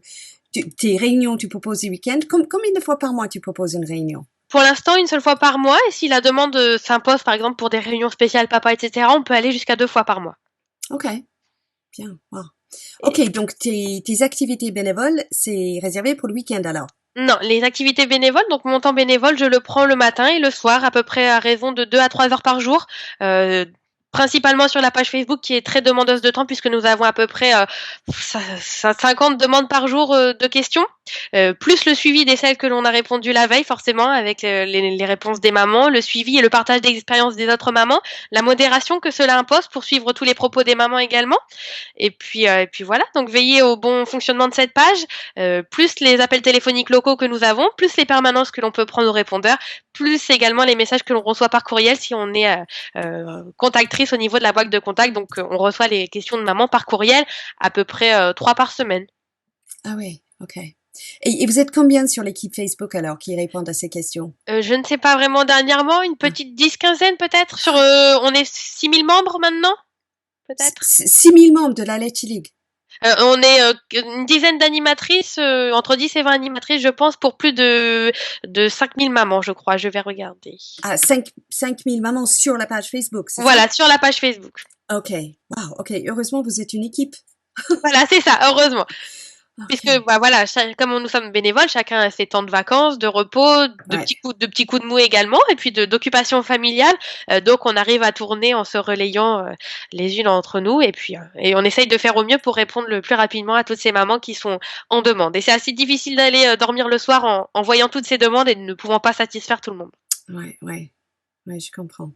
tes réunions, tu proposes les week-ends? Combien de fois par mois tu proposes une réunion? Pour l'instant, une seule fois par mois et si la demande, s'impose, par exemple, pour des réunions spéciales papa et cetera, on peut aller jusqu'à 2 fois par mois. Ok. Bien. Wow. Et Ok. Donc, tes activités bénévoles, c'est réservé pour le week-end alors? non, les activités bénévoles, donc mon temps bénévole, je le prends le matin et le soir, à peu près à raison de 2 à 3 heures par jour, heu, principalement sur la page Facebook qui est très demandeuse de temps puisque nous avons à peu près, 50 demandes par jour, de questions, plus le suivi des celles que l'on a répondu la veille forcément avec, les réponses des mamans, le suivi et le partage d'expériences des autres mamans, la modération que cela impose pour suivre tous les propos des mamans également. Et puis voilà, donc veiller au bon fonctionnement de cette page, plus les appels téléphoniques locaux que nous avons, plus les permanences que l'on peut prendre au répondeur, plus également les messages que l'on reçoit par courriel si on est contactrice au niveau de la boîte de contact. Donc on reçoit les questions de maman par courriel, à peu près 3 par semaine. Ah oui. Ok. Et vous êtes combien sur l'équipe Facebook alors qui répondent à ces questions? Je ne sais pas vraiment dernièrement, une Ah. petite 10-15 peut-être sur on est 6000 membres maintenant, peut-être? 6 000 membres de la Let's League. On est une dizaine d'animatrices, entre 10 et 20 animatrices, je pense, pour plus de 5000 mamans, je crois. Je vais regarder. Ah, 5 000 mamans sur la page Facebook, c'est ça? Voilà, sur la page Facebook. Ok. Wow. Ok. Heureusement, vous êtes une équipe. Voilà, c'est ça, heureusement. Puisque Ok. bah voilà, comme nous sommes bénévoles, chacun a ses temps de vacances, de repos, Ouais. de petits coups de mou également, et puis d'occupation familiale. Donc on arrive à tourner en se relayant les unes entre nous, et puis et on essaye de faire au mieux pour répondre le plus rapidement à toutes ces mamans qui sont en demande. Et c'est assez difficile d'aller dormir le soir en voyant toutes ces demandes et ne pouvant pas satisfaire tout le monde. Ouais. Ouais. Ouais. Je comprends.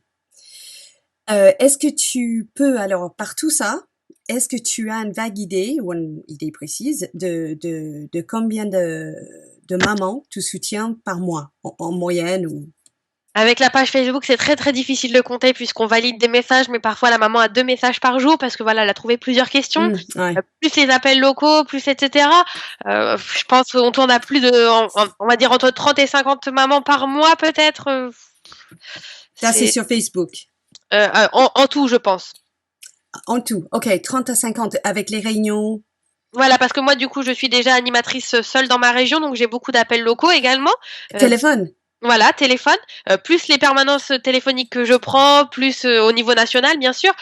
Est-ce que tu peux alors par tout ça, est-ce que tu as une vague idée ou une idée précise de combien de mamans tu soutiens par mois en moyenne ou... Avec la page Facebook, c'est très très difficile de compter puisqu'on valide des messages, mais parfois la maman a 2 messages par jour parce que voilà, elle a trouvé plusieurs questions, Ouais. plus les appels locaux, plus etc. Je pense qu'on tourne à plus de, on va dire entre 30 et 50 mamans par mois peut-être. Ça, c'est C'est sur Facebook. en tout, je pense. En tout. Ok. 30 à 50 avec les réunions. Voilà, parce que moi du coup, je suis déjà animatrice seule dans ma région, donc j'ai beaucoup d'appels locaux également. Euh, Téléphone. Voilà, téléphone, plus les permanences téléphoniques que je prends, plus au niveau national bien sûr,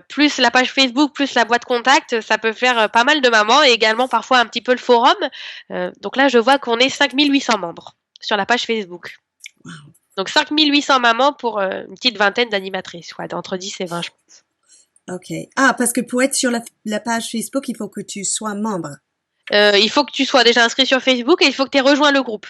plus la page Facebook, plus la boîte contact, ça peut faire pas mal de mamans et également parfois un petit peu le forum. Donc là, je vois qu'on est 5800 membres sur la page Facebook. Wow. Donc 5800 mamans pour une petite vingtaine d'animatrices, ouais, d'entre 10 et 20 je pense. Ok. Ah, parce que pour être sur la page Facebook, il faut que tu sois membre. Il faut que tu sois déjà inscrit sur Facebook et il faut que tu aies rejoint le groupe.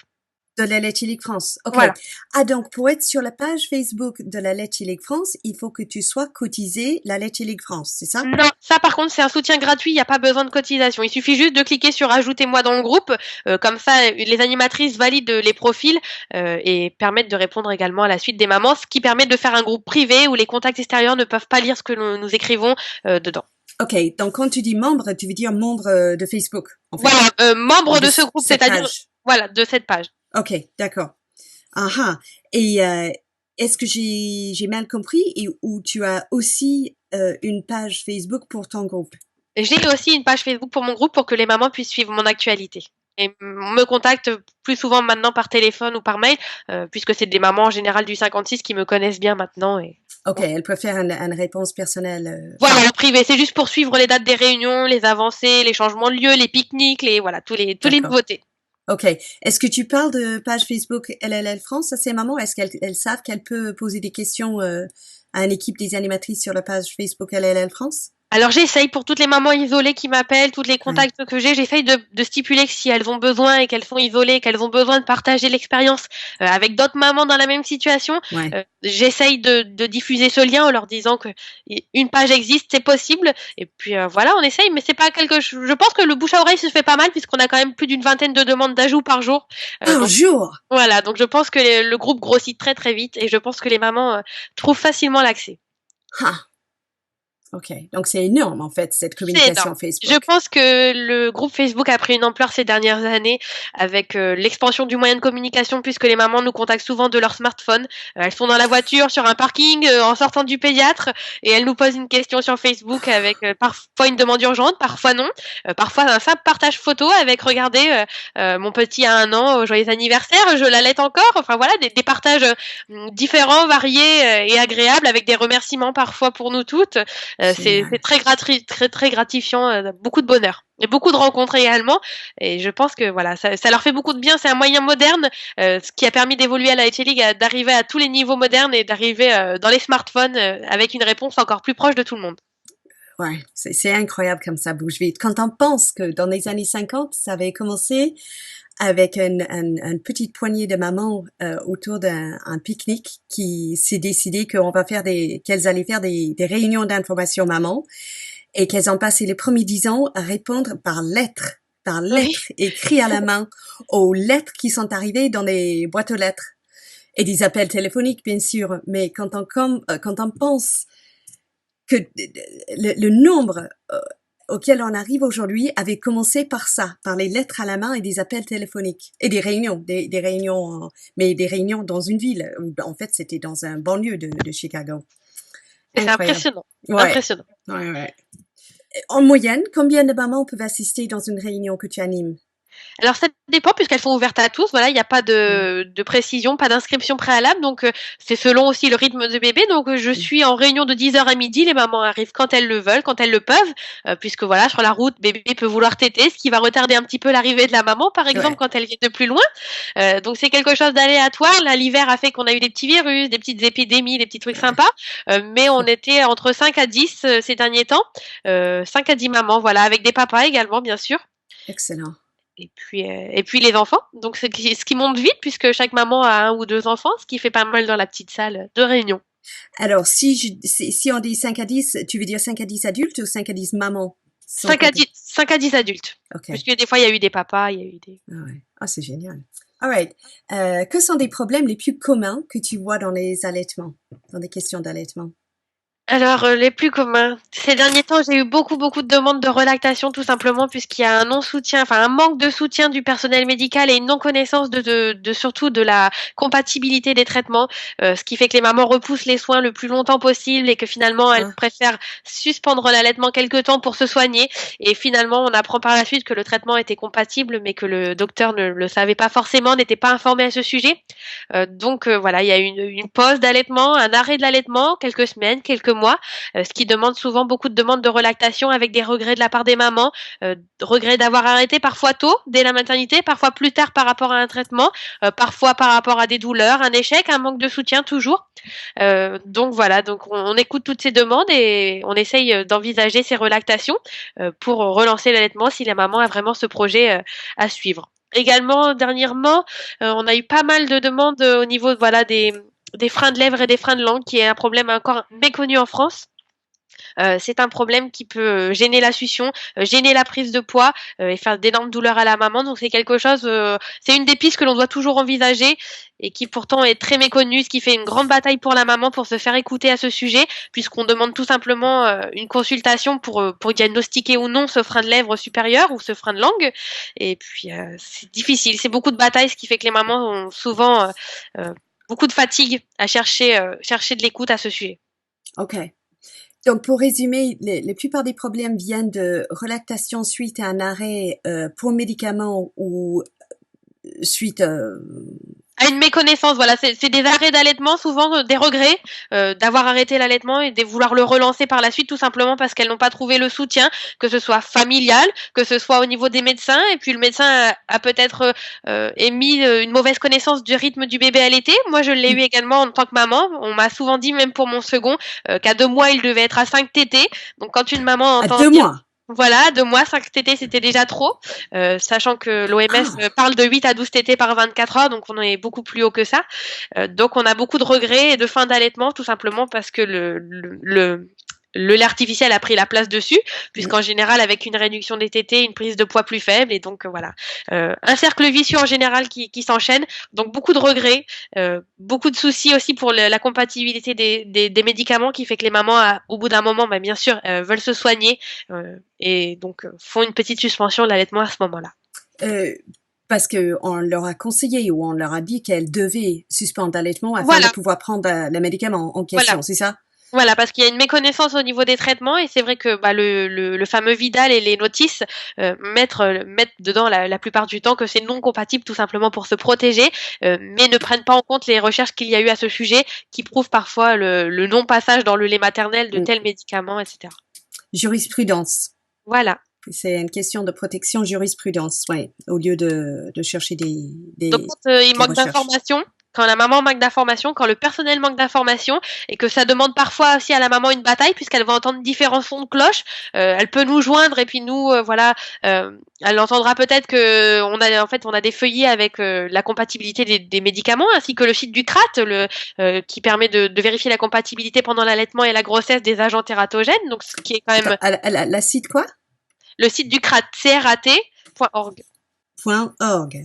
De la Laitch League France. OK. Voilà. Ah, donc, pour être sur la page Facebook de la Laitch League France, il faut que tu sois cotisé la Laitch League France, c'est ça? Non, ça par contre c'est un soutien gratuit, il n'y a pas besoin de cotisation. Il suffit juste de cliquer sur ajoutez-moi dans le groupe, comme ça les animatrices valident les profils et permettent de répondre également à la suite des mamans, ce qui permet de faire un groupe privé où les contacts extérieurs ne peuvent pas lire ce que nous écrivons dedans. OK. Donc, quand tu dis membre, tu veux dire membre de Facebook, en fait. Voilà, membre de De ce groupe, cette c'est-à-dire page. voilà, de cette page. OK, d'accord. Ah ah. Et est-ce que j'ai mal compris ou tu as aussi une page Facebook pour ton groupe? J'ai aussi une page Facebook pour mon groupe pour que les mamans puissent suivre mon actualité. Et me contactent plus souvent maintenant par téléphone ou par mail, puisque c'est des mamans en général du 56 qui me connaissent bien maintenant. Et OK, elle peut faire une réponse personnelle. voilà, en privé, c'est juste pour suivre les dates des réunions, les avancées, les changements de lieu, les pique-niques, voilà, toutes les D'accord. nouveautés. OK. Est-ce que tu parles de page Facebook LLL France à ces mamans? Est-ce qu'elles savent qu'elles peuvent poser des questions à une équipe des animatrices sur la page Facebook LLL France? Alors j'essaye pour toutes les mamans isolées qui m'appellent, tous les contacts que j'essaye de stipuler que si elles ont besoin et qu'elles sont isolées, qu'elles ont besoin de partager l'expérience avec d'autres mamans dans la même situation, j'essaye de diffuser ce lien en leur disant que une page existe, c'est possible. Et puis voilà, on essaye, mais c'est pas quelque chose. Je pense que le bouche à oreille se fait pas mal puisqu'on a quand même plus d'une vingtaine de demandes d'ajout par jour. Par jour? Voilà, donc je pense que le groupe grossit très très vite et je pense que les mamans trouvent facilement l'accès. Ah. OK. Donc, c'est énorme, en fait, cette communication Facebook. Je pense que le groupe Facebook a pris une ampleur ces dernières années avec l'expansion du moyen de communication puisque les mamans nous contactent souvent de leur smartphone. Elles sont dans la voiture, sur un parking, en sortant du pédiatre et elles nous posent une question sur Facebook avec parfois une demande urgente, parfois non. Parfois un simple partage photo avec regardez, mon petit a 1 an, joyeux anniversaire, je l'allaite encore. Enfin voilà, des partages différents, variés et agréables avec des remerciements parfois pour nous toutes. C'est très gratifiant, beaucoup de bonheur et beaucoup de rencontres également. Et je pense que voilà, ça leur fait beaucoup de bien. C'est un moyen moderne, ce qui a permis d'évoluer à la Laitch League, d'arriver à tous les niveaux modernes et d'arriver dans les smartphones avec une réponse encore plus proche de tout le monde. Ouais, c'est incroyable comme ça bouge vite. Quand on pense que dans les années 50, ça avait commencé avec une petite poignée de mamans autour d'un pique-nique qui s'est décidé qu'elles allaient faire des réunions d'information maman et qu'elles ont passé les premiers 10 ans à répondre par lettres, écrites à la main aux lettres qui sont arrivées dans les boîtes aux lettres et des appels téléphoniques bien sûr. Mais quand on pense que le nombre auquel on arrive aujourd'hui avait commencé par ça, par les lettres à la main et des appels téléphoniques et des réunions, mais des réunions dans une ville. En fait, c'était dans un banlieue de Chicago. C'est impressionnant. Ouais. Impressionnant. Ouais. En moyenne, combien de mamans peuvent assister dans une réunion que tu animes? Alors ça dépend puisqu'elles sont ouvertes à tous. Voilà, il n'y a pas de précision, pas d'inscription préalable, donc c'est selon aussi le rythme de bébé. Donc je suis en réunion de 10h à midi. Les mamans arrivent quand elles le veulent, quand elles le peuvent, puisque voilà, sur la route, bébé peut vouloir téter, ce qui va retarder un petit peu l'arrivée de la maman, par exemple, quand elle vient de plus loin. Donc c'est quelque chose d'aléatoire. Là, l'hiver a fait qu'on a eu des petits virus, des petites épidémies, des petits trucs sympas, mais on était entre 5 à 10 ces derniers temps, 5 à 10 mamans, voilà, avec des papas également, bien sûr. Excellent. Et puis les enfants, donc ce qui monte vite puisque chaque maman a 1 ou 2 enfants, ce qui fait pas mal dans la petite salle de réunion. Alors, si on dit 5 à 10, tu veux dire 5 à 10 adultes ou 5 à 10 mamans? 5 à 10 adultes. Okay. Puisque des fois, il y a eu des papas, il y a eu des... Ah ouais. Ah, c'est génial. All right. Que sont des problèmes les plus communs que tu vois dans les allaitements, dans des questions d'allaitement? Alors, les plus communs. Ces derniers temps, j'ai eu beaucoup de demandes de relactation, tout simplement, puisqu'il y a un non-soutien, enfin, un manque de soutien du personnel médical et une non-connaissance surtout de la compatibilité des traitements, ce qui fait que les mamans repoussent les soins le plus longtemps possible et que finalement, elles préfèrent suspendre l'allaitement quelque temps pour se soigner. Et finalement, on apprend par la suite que le traitement était compatible, mais que le docteur ne le savait pas forcément, n'était pas informé à ce sujet. Donc, voilà, il y a une pause d'allaitement, un arrêt de l'allaitement, quelques semaines, quelques mois, ce qui demande souvent beaucoup de demandes de relactation avec des regrets de la part des mamans, regrets d'avoir arrêté parfois tôt, dès la maternité, parfois plus tard par rapport à un traitement, parfois par rapport à des douleurs, un échec, un manque de soutien toujours. Donc voilà, donc on écoute toutes ces demandes et on essaye d'envisager ces relactations pour relancer l'allaitement si la maman a vraiment ce projet à suivre. également dernièrement, on a eu pas mal de demandes au niveau voilà des freins de lèvres et des freins de langue, qui est un problème encore méconnu en France. C'est un problème qui peut gêner la succion, gêner la prise de poids et faire d'énormes douleurs à la maman. Donc c'est quelque chose, c'est une des pistes que l'on doit toujours envisager et qui pourtant est très méconnue, ce qui fait une grande bataille pour la maman pour se faire écouter à ce sujet, puisqu'on demande tout simplement une consultation pour diagnostiquer ou non ce frein de lèvres supérieur ou ce frein de langue. Et puis c'est difficile, c'est beaucoup de batailles, ce qui fait que les mamans ont souvent beaucoup de fatigue à chercher de l'écoute à ce sujet. Ok. Donc, pour résumer, la plupart des problèmes viennent de relactation suite à un arrêt pour médicaments ou suite À une méconnaissance, voilà, c'est des arrêts d'allaitement, souvent des regrets d'avoir arrêté l'allaitement et de vouloir le relancer par la suite, tout simplement parce qu'elles n'ont pas trouvé le soutien, que ce soit familial, que ce soit au niveau des médecins, et puis le médecin a peut-être émis une mauvaise connaissance du rythme du bébé allaité. Moi, je l'ai eu également en tant que maman. On m'a souvent dit, même pour mon second, qu'à 2 mois, il devait être à 5 tétés. Donc, quand une maman entend à 2 mois. Voilà, 2 mois, 5 tétés, c'était déjà trop, sachant que l'OMS parle de 8 à 12 tétés par 24 heures, donc on est beaucoup plus haut que ça. Donc on a beaucoup de regrets et de fin d'allaitement, tout simplement parce que le lait artificiel a pris la place dessus, puisqu'en général, avec une réduction des tétés, une prise de poids plus faible, et donc voilà. Un cercle vicieux en général qui s'enchaîne, donc beaucoup de regrets, beaucoup de soucis aussi pour la compatibilité des médicaments, qui fait que les mamans, au bout d'un moment, bah, bien sûr, veulent se soigner, et donc font une petite suspension de l'allaitement à ce moment-là. Parce que on leur a conseillé ou on leur a dit qu'elles devaient suspendre l'allaitement afin Voilà. de pouvoir prendre le médicament en question, Voilà. c'est ça? Voilà, parce qu'il y a une méconnaissance au niveau des traitements, et c'est vrai que bah, le fameux Vidal et les notices mettent dedans la plupart du temps que c'est non compatible, tout simplement pour se protéger, mais ne prennent pas en compte les recherches qu'il y a eu à ce sujet, qui prouvent parfois le non-passage dans le lait maternel de tels médicaments, etc. Jurisprudence. Voilà. C'est une question de protection jurisprudence, ouais, au lieu de chercher des Donc quand il manque d'informations, quand la maman manque d'informations, quand le personnel manque d'informations, et que ça demande parfois aussi à la maman une bataille, puisqu'elle va entendre différents sons de cloche, elle peut nous joindre, et puis nous, elle entendra peut-être que on a des feuillets avec la compatibilité des médicaments, ainsi que le site du CRAT, qui permet de vérifier la compatibilité pendant l'allaitement et la grossesse des agents tératogènes, donc ce qui est quand même... La site quoi? Le site du CRAT, crat.org. .org.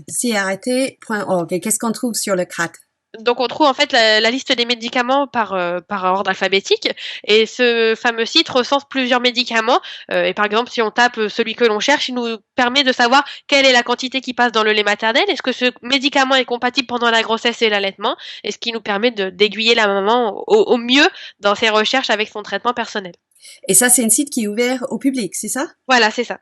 Et qu'est-ce qu'on trouve sur le CRAT? Donc on trouve en fait la liste des médicaments par ordre alphabétique, et ce fameux site recense plusieurs médicaments, et par exemple si on tape celui que l'on cherche, il nous permet de savoir quelle est la quantité qui passe dans le lait maternel, est-ce que ce médicament est compatible pendant la grossesse et l'allaitement, et ce qui nous permet d'aiguiller la maman au mieux dans ses recherches avec son traitement personnel. Et ça, c'est un site qui est ouvert au public, c'est ça? Voilà, c'est ça.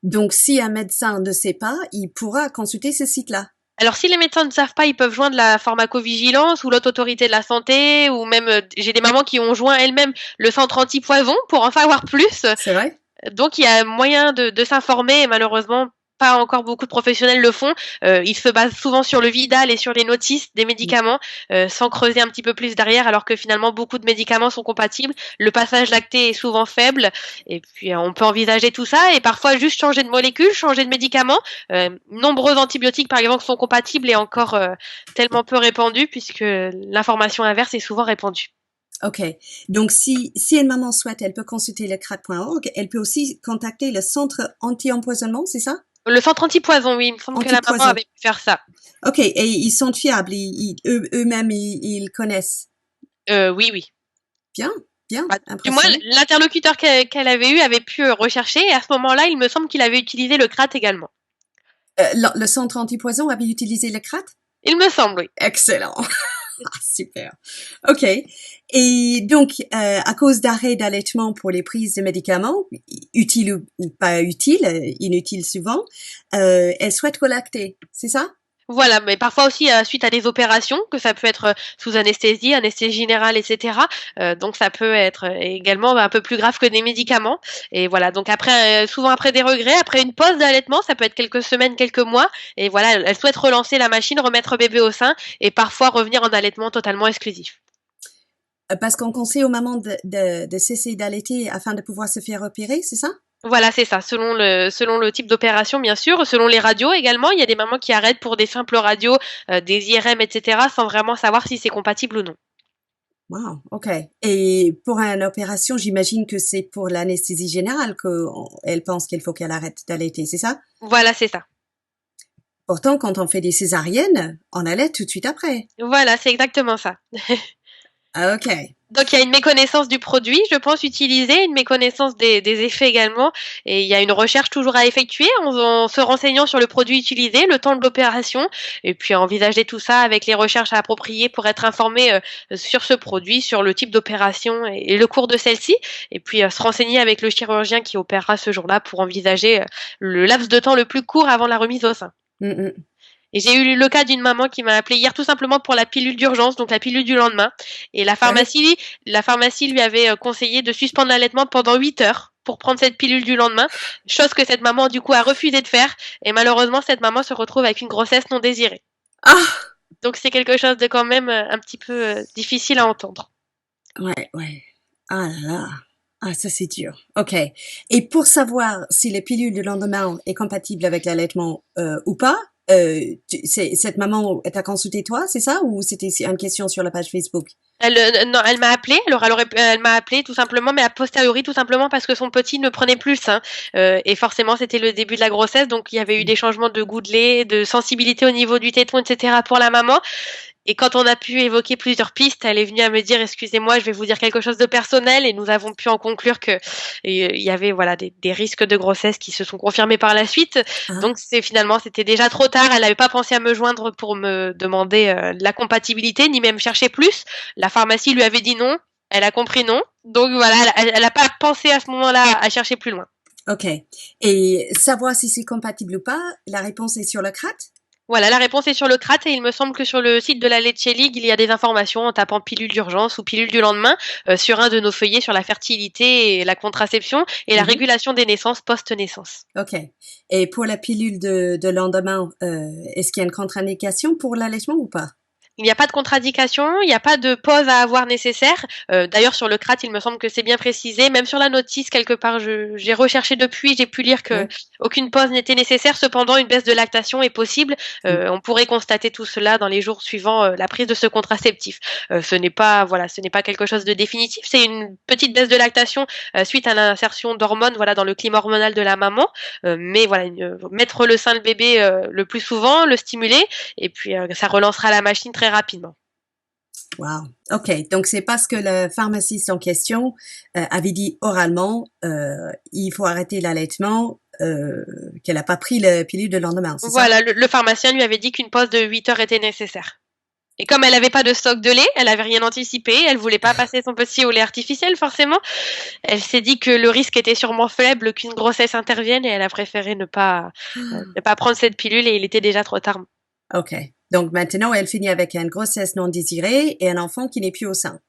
Donc si un médecin ne sait pas, il pourra consulter ce site-là. Alors, si les médecins ne savent pas, ils peuvent joindre la pharmacovigilance ou l'autre autorité de la santé, ou même, j'ai des mamans qui ont joint elles-mêmes le centre anti-poison pour en savoir plus. C'est vrai? Donc, il y a moyen de s'informer, et malheureusement, pas encore beaucoup de professionnels le font. Ils se basent souvent sur le Vidal et sur les notices des médicaments, sans creuser un petit peu plus derrière, alors que finalement, beaucoup de médicaments sont compatibles. Le passage lacté est souvent faible, et puis on peut envisager tout ça, et parfois juste changer de molécule, changer de médicament. Nombreux antibiotiques, par exemple, sont compatibles et encore tellement peu répandus, puisque l'information inverse est souvent répandue. Ok. Donc, si une maman souhaite, elle peut consulter le crat.org. Elle peut aussi contacter le centre anti-empoisonnement, c'est ça? Le centre anti-poison, oui. Il me semble que la maman avait pu faire ça. Ok. Et ils sont fiables. Eux-mêmes, ils connaissent. Oui. Bien. Du moins, l'interlocuteur qu'elle avait eu avait pu rechercher, et à ce moment-là, il me semble qu'il avait utilisé le CRAT également. Le centre anti-poison avait utilisé le CRAT? Il me semble, oui. Excellent. Super. Ok. Et donc, à cause d'arrêt d'allaitement pour les prises de médicaments, utiles ou pas utiles, inutiles souvent, elle souhaite relacter, c'est ça? Voilà, mais parfois aussi suite à des opérations, que ça peut être sous anesthésie générale, etc. Donc ça peut être également un peu plus grave que des médicaments. Et voilà, donc après, souvent après des regrets, après une pause d'allaitement, ça peut être quelques semaines, quelques mois. Et voilà, elle souhaite relancer la machine, remettre bébé au sein, et parfois revenir en allaitement totalement exclusif. Parce qu'on conseille aux mamans de cesser d'allaiter afin de pouvoir se faire opérer, c'est ça? Voilà, c'est ça. Selon le type d'opération, bien sûr, selon les radios également, il y a des mamans qui arrêtent pour des simples radios, des IRM, etc., sans vraiment savoir si c'est compatible ou non. Wow, ok. Et pour une opération, j'imagine que c'est pour l'anesthésie générale qu'elle pense qu'il faut qu'elle arrête d'allaiter, c'est ça? Voilà, c'est ça. Pourtant, quand on fait des césariennes, on allait tout de suite après. Voilà, c'est exactement ça. Ah, ok. Donc il y a une méconnaissance du produit, je pense, utilisé, une méconnaissance des effets également, et il y a une recherche toujours à effectuer en se renseignant sur le produit utilisé, le temps de l'opération, et puis envisager tout ça avec les recherches appropriées pour être informé sur ce produit, sur le type d'opération et le cours de celle-ci, et puis se renseigner avec le chirurgien qui opérera ce jour-là pour envisager le laps de temps le plus court avant la remise au sein. Mm, mm. Et j'ai eu le cas d'une maman qui m'a appelé hier tout simplement pour la pilule d'urgence, donc la pilule du lendemain. Et la pharmacie lui avait conseillé de suspendre l'allaitement pendant 8 heures pour prendre cette pilule du lendemain, chose que cette maman du coup a refusé de faire. Et malheureusement, cette maman se retrouve avec une grossesse non désirée. Ah, Donc c'est quelque chose de quand même un petit peu difficile à entendre. ouais, ouais. Ah là là. Ah, ça c'est dur. Ok. Et pour savoir si la pilule du lendemain est compatible avec l'allaitement ou pas, cette maman t'a consulté toi, c'est ça? Ou c'était une question sur la page Facebook? Non, elle m'a appelé. Alors, elle m'a appelé tout simplement, mais a posteriori tout simplement parce que son petit ne prenait plus le sein. Et forcément, c'était le début de la grossesse, donc il y avait eu des changements de goût de lait, de sensibilité au niveau du téton, etc. pour la maman. Et quand on a pu évoquer plusieurs pistes, elle est venue à me dire, excusez-moi, je vais vous dire quelque chose de personnel, et nous avons pu en conclure que il y avait voilà des risques de grossesse qui se sont confirmés par la suite. Ah, Donc c'était déjà trop tard. Elle n'avait pas pensé à me joindre pour me demander la compatibilité, ni même chercher plus. La pharmacie lui avait dit non. Elle a compris non. Donc voilà, elle a pas pensé à ce moment-là à chercher plus loin. ok. Et savoir si c'est compatible ou pas, la réponse est sur le CRAT? Voilà, la réponse est sur le CRAT et il me semble que sur le site de la Leche League, il y a des informations en tapant pilule d'urgence ou pilule du lendemain sur un de nos feuillets sur la fertilité et la contraception et la Mhm. régulation des naissances post-naissance. Ok. Et pour la pilule de lendemain, est-ce qu'il y a une contre-indication pour l'allaitement ou pas? Il n'y a pas de contre-indication, il n'y a pas de pause à avoir nécessaire. D'ailleurs, sur le CRAT, il me semble que c'est bien précisé. Même sur la notice, quelque part, j'ai recherché depuis, j'ai pu lire que Ouais. aucune pause n'était nécessaire. Cependant, une baisse de lactation est possible. Mm. On pourrait constater tout cela dans les jours suivant la prise de ce contraceptif. Ce n'est pas quelque chose de définitif. C'est une petite baisse de lactation suite à l'insertion d'hormones, voilà, dans le climat hormonal de la maman. Mais voilà, mettre le sein de bébé le plus souvent, le stimuler, et puis ça relancera la machine très rapidement. Wow. Ok. Donc c'est parce que le pharmaciste en question avait dit oralement, il faut arrêter l'allaitement, qu'elle n'a pas pris le pilule de lendemain, c'est ça? Voilà, le pharmacien lui avait dit qu'une pause de 8 heures était nécessaire. Et comme elle n'avait pas de stock de lait, elle n'avait rien anticipé, elle voulait pas passer son petit au lait artificiel forcément. Elle s'est dit que le risque était sûrement faible, qu'une grossesse intervienne, et elle a préféré ne pas prendre cette pilule, et il était déjà trop tard. Ok. Donc maintenant, elle finit avec une grossesse non désirée et un enfant qui n'est plus au sein.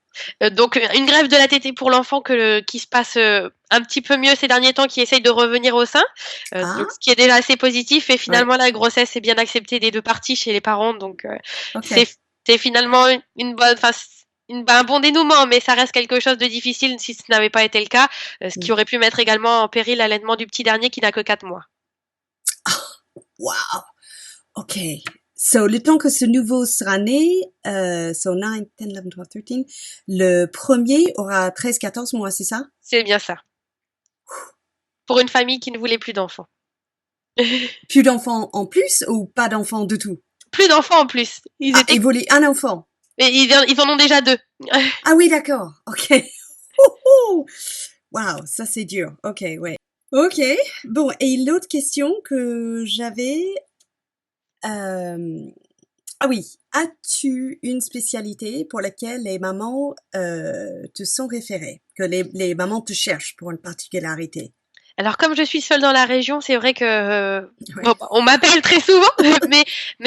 Donc une greffe de la tétée pour l'enfant qui se passe un petit peu mieux ces derniers temps, qui essaye de revenir au sein, Ah, donc ce qui est déjà assez positif, et ouais. finalement la grossesse est bien acceptée des deux parties chez les parents, donc c'est Ok. c'est finalement une bonne, enfin un bon dénouement, mais ça reste quelque chose de difficile si ce n'avait pas été le cas, ce Mm. qui aurait pu mettre également en péril l'allaitement du petit dernier qui n'a que 4 mois. Wow. Ok. So, le temps que ce nouveau sera né, so 9, 10, 11, 12, 13, le premier aura 13, 14 mois, c'est ça? C'est bien ça. Pour une famille qui ne voulait plus d'enfants. Plus d'enfants en plus ou pas d'enfants du tout? Plus d'enfants en plus. Ah, ils voulaient un enfant. Et ils en ont déjà 2. Ah oui, d'accord. Ok. Wow, ça c'est dur. Ok, ouais. Ok. Bon, et l'autre question que j'avais, ah oui, as-tu une spécialité pour laquelle les mamans te sont référées, que les mamans te cherchent pour une particularité? Alors comme je suis seule dans la région, c'est vrai que Ouais. on m'appelle très souvent, mais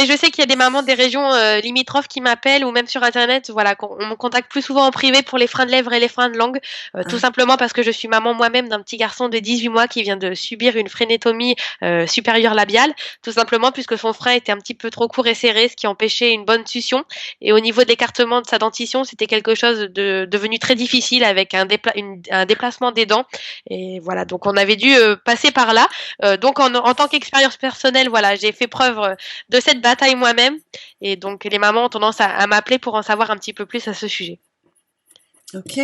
je sais qu'il y a des mamans des régions limitrophes qui m'appellent, ou même sur internet, voilà, on me contacte plus souvent en privé pour les freins de lèvres et les freins de langue, tout Ah, simplement parce que je suis maman moi-même d'un petit garçon de 18 mois qui vient de subir une frénétomie supérieure labiale, tout simplement puisque son frein était un petit peu trop court et serré, ce qui empêchait une bonne succion, et au niveau de l'écartement de sa dentition, c'était quelque chose de devenu très difficile avec un déplacement des dents, et voilà, donc on avait dû dû passer par là. Donc en tant qu'expérience personnelle, voilà, j'ai fait preuve de cette bataille moi-même. Et donc les mamans ont tendance à m'appeler pour en savoir un petit peu plus à ce sujet. Ok.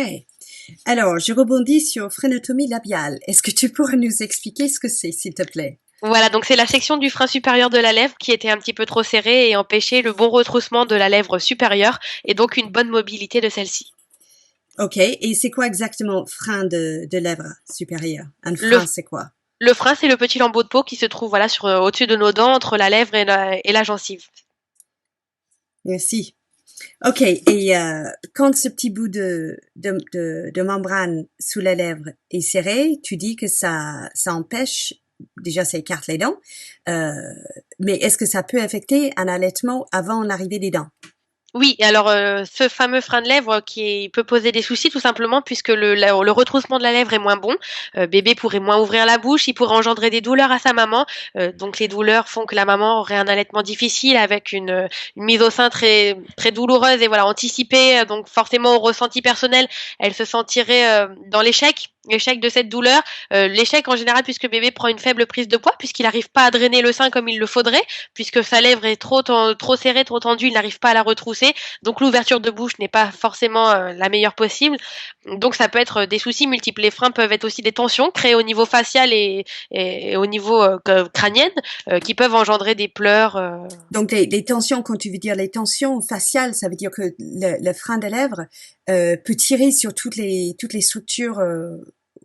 Alors, je rebondis sur phrénotomie labiale. Est-ce que tu pourrais nous expliquer ce que c'est, s'il te plaît? Voilà, donc c'est la section du frein supérieur de la lèvre qui était un petit peu trop serrée et empêchait le bon retroussement de la lèvre supérieure et donc une bonne mobilité de celle-ci. Ok. Et c'est quoi exactement frein de lèvre supérieure? Un Le, frein, c'est quoi? le frein, c'est le petit lambeau de peau qui se trouve voilà sur au-dessus de nos dents, entre la lèvre et la gencive. Merci. Ok. Et quand ce petit bout de membrane sous la lèvre est serré, tu dis que ça empêche, déjà ça écarte les dents, mais est-ce que ça peut affecter un allaitement avant l'arrivée des dents? Oui, et alors ce fameux frein de lèvre qui peut poser des soucis tout simplement puisque le retroussement de la lèvre est moins bon. Bébé pourrait moins ouvrir la bouche, il pourrait engendrer des douleurs à sa maman. Donc les douleurs font que la maman aurait un allaitement difficile avec une mise au sein très très douloureuse et voilà anticipée. Donc forcément au ressenti personnel, elle se sentirait dans l'échec de cette douleur. L'échec en général puisque bébé prend une faible prise de poids puisqu'il n'arrive pas à drainer le sein comme il le faudrait puisque sa lèvre est trop serrée, trop tendue, il n'arrive pas à la retrousser. Donc l'ouverture de bouche n'est pas forcément la meilleure possible. Donc ça peut être des soucis multiples. Les freins peuvent être aussi des tensions créées au niveau facial et au niveau crânien qui peuvent engendrer des pleurs. Donc les tensions, quand tu veux dire les tensions faciales, ça veut dire que le frein de lèvre peut tirer sur toutes les structures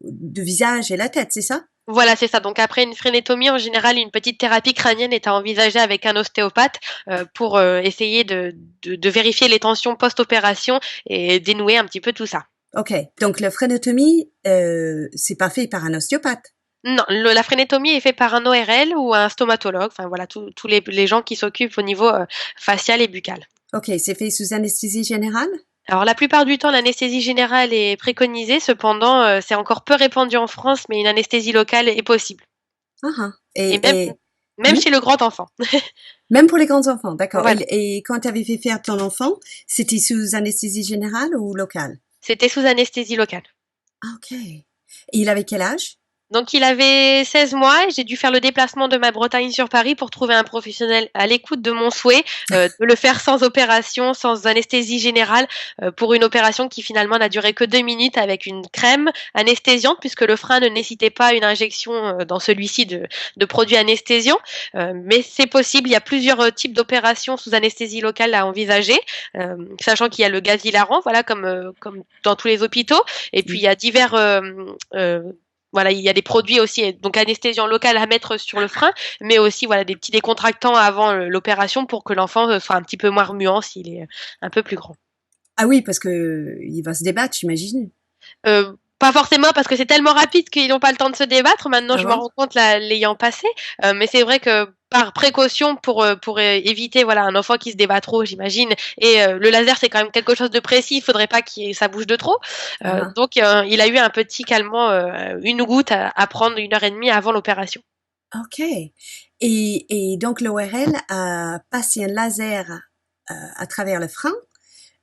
de visage et la tête, c'est ça? Voilà, c'est ça. Donc après une frénétomie, en général, une petite thérapie crânienne est à envisager avec un ostéopathe pour essayer de vérifier les tensions post-opération et dénouer un petit peu tout ça. Ok, donc la frénotomie, c'est pas fait par un ostéopathe. Non, la frénétomie est faite par un ORL ou un stomatologue. Enfin voilà, tous les gens qui s'occupent au niveau facial et buccal. Ok, c'est fait sous anesthésie générale? Alors la plupart du temps, l'anesthésie générale est préconisée. Cependant, c'est encore peu répandu en France, mais une anesthésie locale est possible. Ah, ah. Et même hmm? chez le grand enfant. Même pour les grands enfants, d'accord. Voilà. Et quand tu avais fait faire ton enfant, c'était sous anesthésie générale ou locale? C'était sous anesthésie locale. Ah, ok. Et il avait quel âge? Donc il avait 16 mois et j'ai dû faire le déplacement de ma Bretagne sur Paris pour trouver un professionnel à l'écoute de mon souhait, de le faire sans opération, sans anesthésie générale, pour une opération qui finalement n'a duré que 2 minutes avec une crème anesthésiante puisque le frein ne nécessitait pas une injection dans celui-ci de produits anesthésiants. Mais c'est possible, il y a plusieurs types d'opérations sous anesthésie locale à envisager, sachant qu'il y a le gaz hilarant, voilà comme dans tous les hôpitaux, et puis il y a divers voilà, il y a des produits aussi, donc anesthésiant local à mettre sur le frein, mais aussi voilà des petits décontractants avant l'opération pour que l'enfant soit un petit peu moins remuant s'il est un peu plus grand. Ah oui, parce que il va se débattre, j'imagine. Pas forcément parce que c'est tellement rapide qu'ils n'ont pas le temps de se débattre. Maintenant, je m'en rends compte l'ayant passé, mais c'est vrai que par précaution pour éviter voilà un enfant qui se débat trop, j'imagine. Et le laser c'est quand même quelque chose de précis, il faudrait pas ça bouge de trop. Donc il a eu un petit calmant, une goutte à prendre 1 heure et demie avant l'opération. Ok. Et donc l'ORL a passé un laser à travers le frein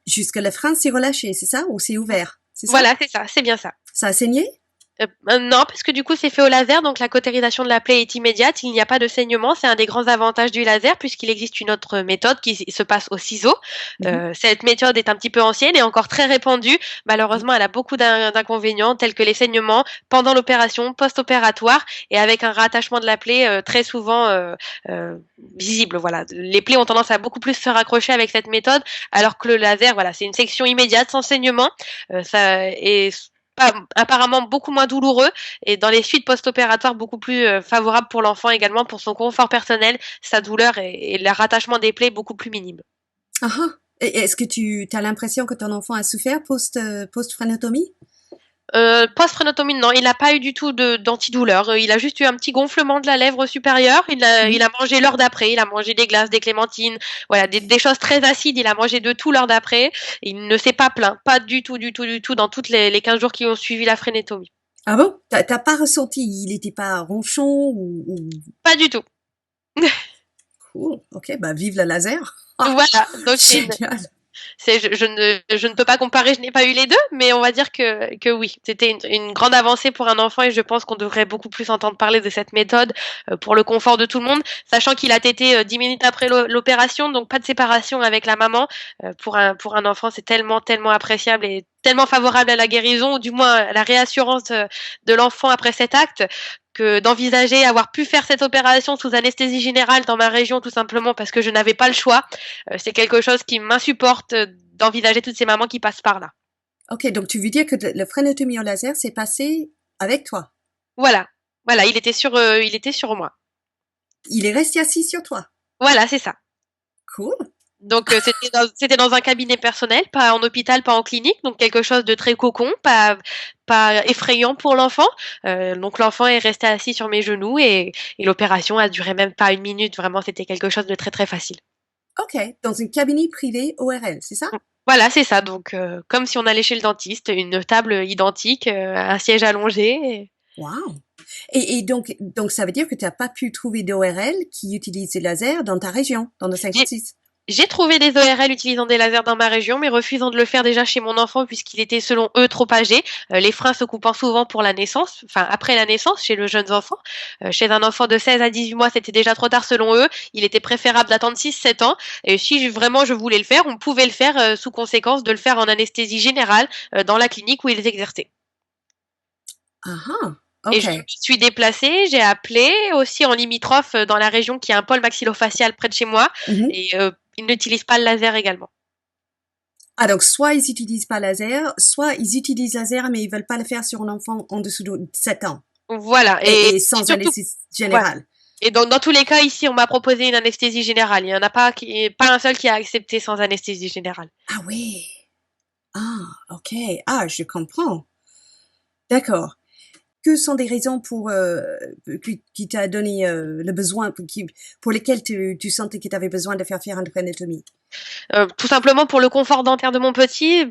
jusque le frein s'est relâché, c'est ça? Ou c'est ouvert? C'est ça? Voilà, c'est ça, c'est bien ça. Ça a saigné? Non, parce que du coup c'est fait au laser, donc la cautérisation de la plaie est immédiate, il n'y a pas de saignement, c'est un des grands avantages du laser puisqu'il existe une autre méthode qui se passe au ciseau. Cette méthode est un petit peu ancienne et encore très répandue. Malheureusement, elle a beaucoup d'inconvénients tels que les saignements pendant l'opération, post-opératoire et avec un rattachement de la plaie très souvent visible. Voilà, les plaies ont tendance à beaucoup plus se raccrocher avec cette méthode, alors que le laser, voilà, c'est une section immédiate sans saignement. Ça est apparemment beaucoup moins douloureux et dans les suites post-opératoires beaucoup plus favorable pour l'enfant également pour son confort personnel, sa douleur et le rattachement des plaies beaucoup plus minime. Ah ah. Et est-ce que tu as l'impression que ton enfant a souffert post-frénotomie? Post-frénotomie, non, il n'a pas eu du tout d'antidouleur. Il a juste eu un petit gonflement de la lèvre supérieure. Il a mangé l'heure d'après. Il a mangé des glaces, des clémentines, voilà, des choses très acides. Il a mangé de tout l'heure d'après. Il ne s'est pas plaint, pas du tout, du tout, du tout, dans toutes les 15 jours qui ont suivi la frénétomie. Ah bon? T'as pas ressenti? Il n'était pas ronchon ou... Pas du tout. Cool. Ok, bah vive le laser. Voilà. Donc Génial. je ne peux pas comparer, je n'ai pas eu les deux, mais on va dire que oui, c'était une grande avancée pour un enfant et je pense qu'on devrait beaucoup plus entendre parler de cette méthode pour le confort de tout le monde, sachant qu'il a tété 10 minutes après l'opération, donc pas de séparation avec la maman. Pour un enfant, c'est tellement appréciable et tellement favorable à la guérison, ou du moins à la réassurance de l'enfant après cet acte, que d'envisager avoir pu faire cette opération sous anesthésie générale dans ma région tout simplement parce que je n'avais pas le choix. C'est quelque chose qui m'insupporte d'envisager toutes ces mamans qui passent par là. Ok, donc tu veux dire que le frénotomie au laser s'est passé avec toi? Voilà, il était sur moi. Il est resté assis sur toi? Voilà, c'est ça. Cool. Donc c'était dans un cabinet personnel, pas en hôpital, pas en clinique, donc quelque chose de très cocon, pas effrayant pour l'enfant. Donc l'enfant est resté assis sur mes genoux et l'opération a duré même pas 1 minute. Vraiment, c'était quelque chose de très facile. Ok, dans un cabinet privé ORL, c'est ça? Voilà, c'est ça. Donc comme si on allait chez le dentiste, une table identique, un siège allongé. Wow. Et donc ça veut dire que tu n'as pas pu trouver d'ORL qui utilise le laser dans ta région, dans le 56? J'ai trouvé des ORL utilisant des lasers dans ma région, mais refusant de le faire déjà chez mon enfant puisqu'il était selon eux trop âgé. Les freins se coupant souvent pour la naissance, enfin après la naissance chez le jeune enfant. Chez un enfant de 16 à 18 mois, c'était déjà trop tard selon eux. Il était préférable d'attendre 6-7 ans. Et si vraiment je voulais le faire, on pouvait le faire sous conséquence de le faire en anesthésie générale dans la clinique où ils exerçaient. Ah, Et ok. je me suis déplacée, j'ai appelé aussi en limitrophe dans la région qui a un pôle maxillofacial près de chez moi. Et ils n'utilisent pas le laser également. Ah, donc soit ils utilisent pas laser, soit ils utilisent laser mais ils veulent pas le faire sur un enfant en dessous de 7 ans. Voilà. Et sans surtout, anesthésie générale. ouais. Et donc, dans tous les cas, ici, on m'a proposé une anesthésie générale. Il n'y en a pas un seul qui a accepté sans anesthésie générale. Ah oui. Ah, ok. Ah, je comprends. D'accord. Que sont des raisons qui t'a donné le besoin, pour lesquelles tu sentais que tu avais besoin de faire une frénotomie? Tout simplement pour le confort dentaire de mon petit,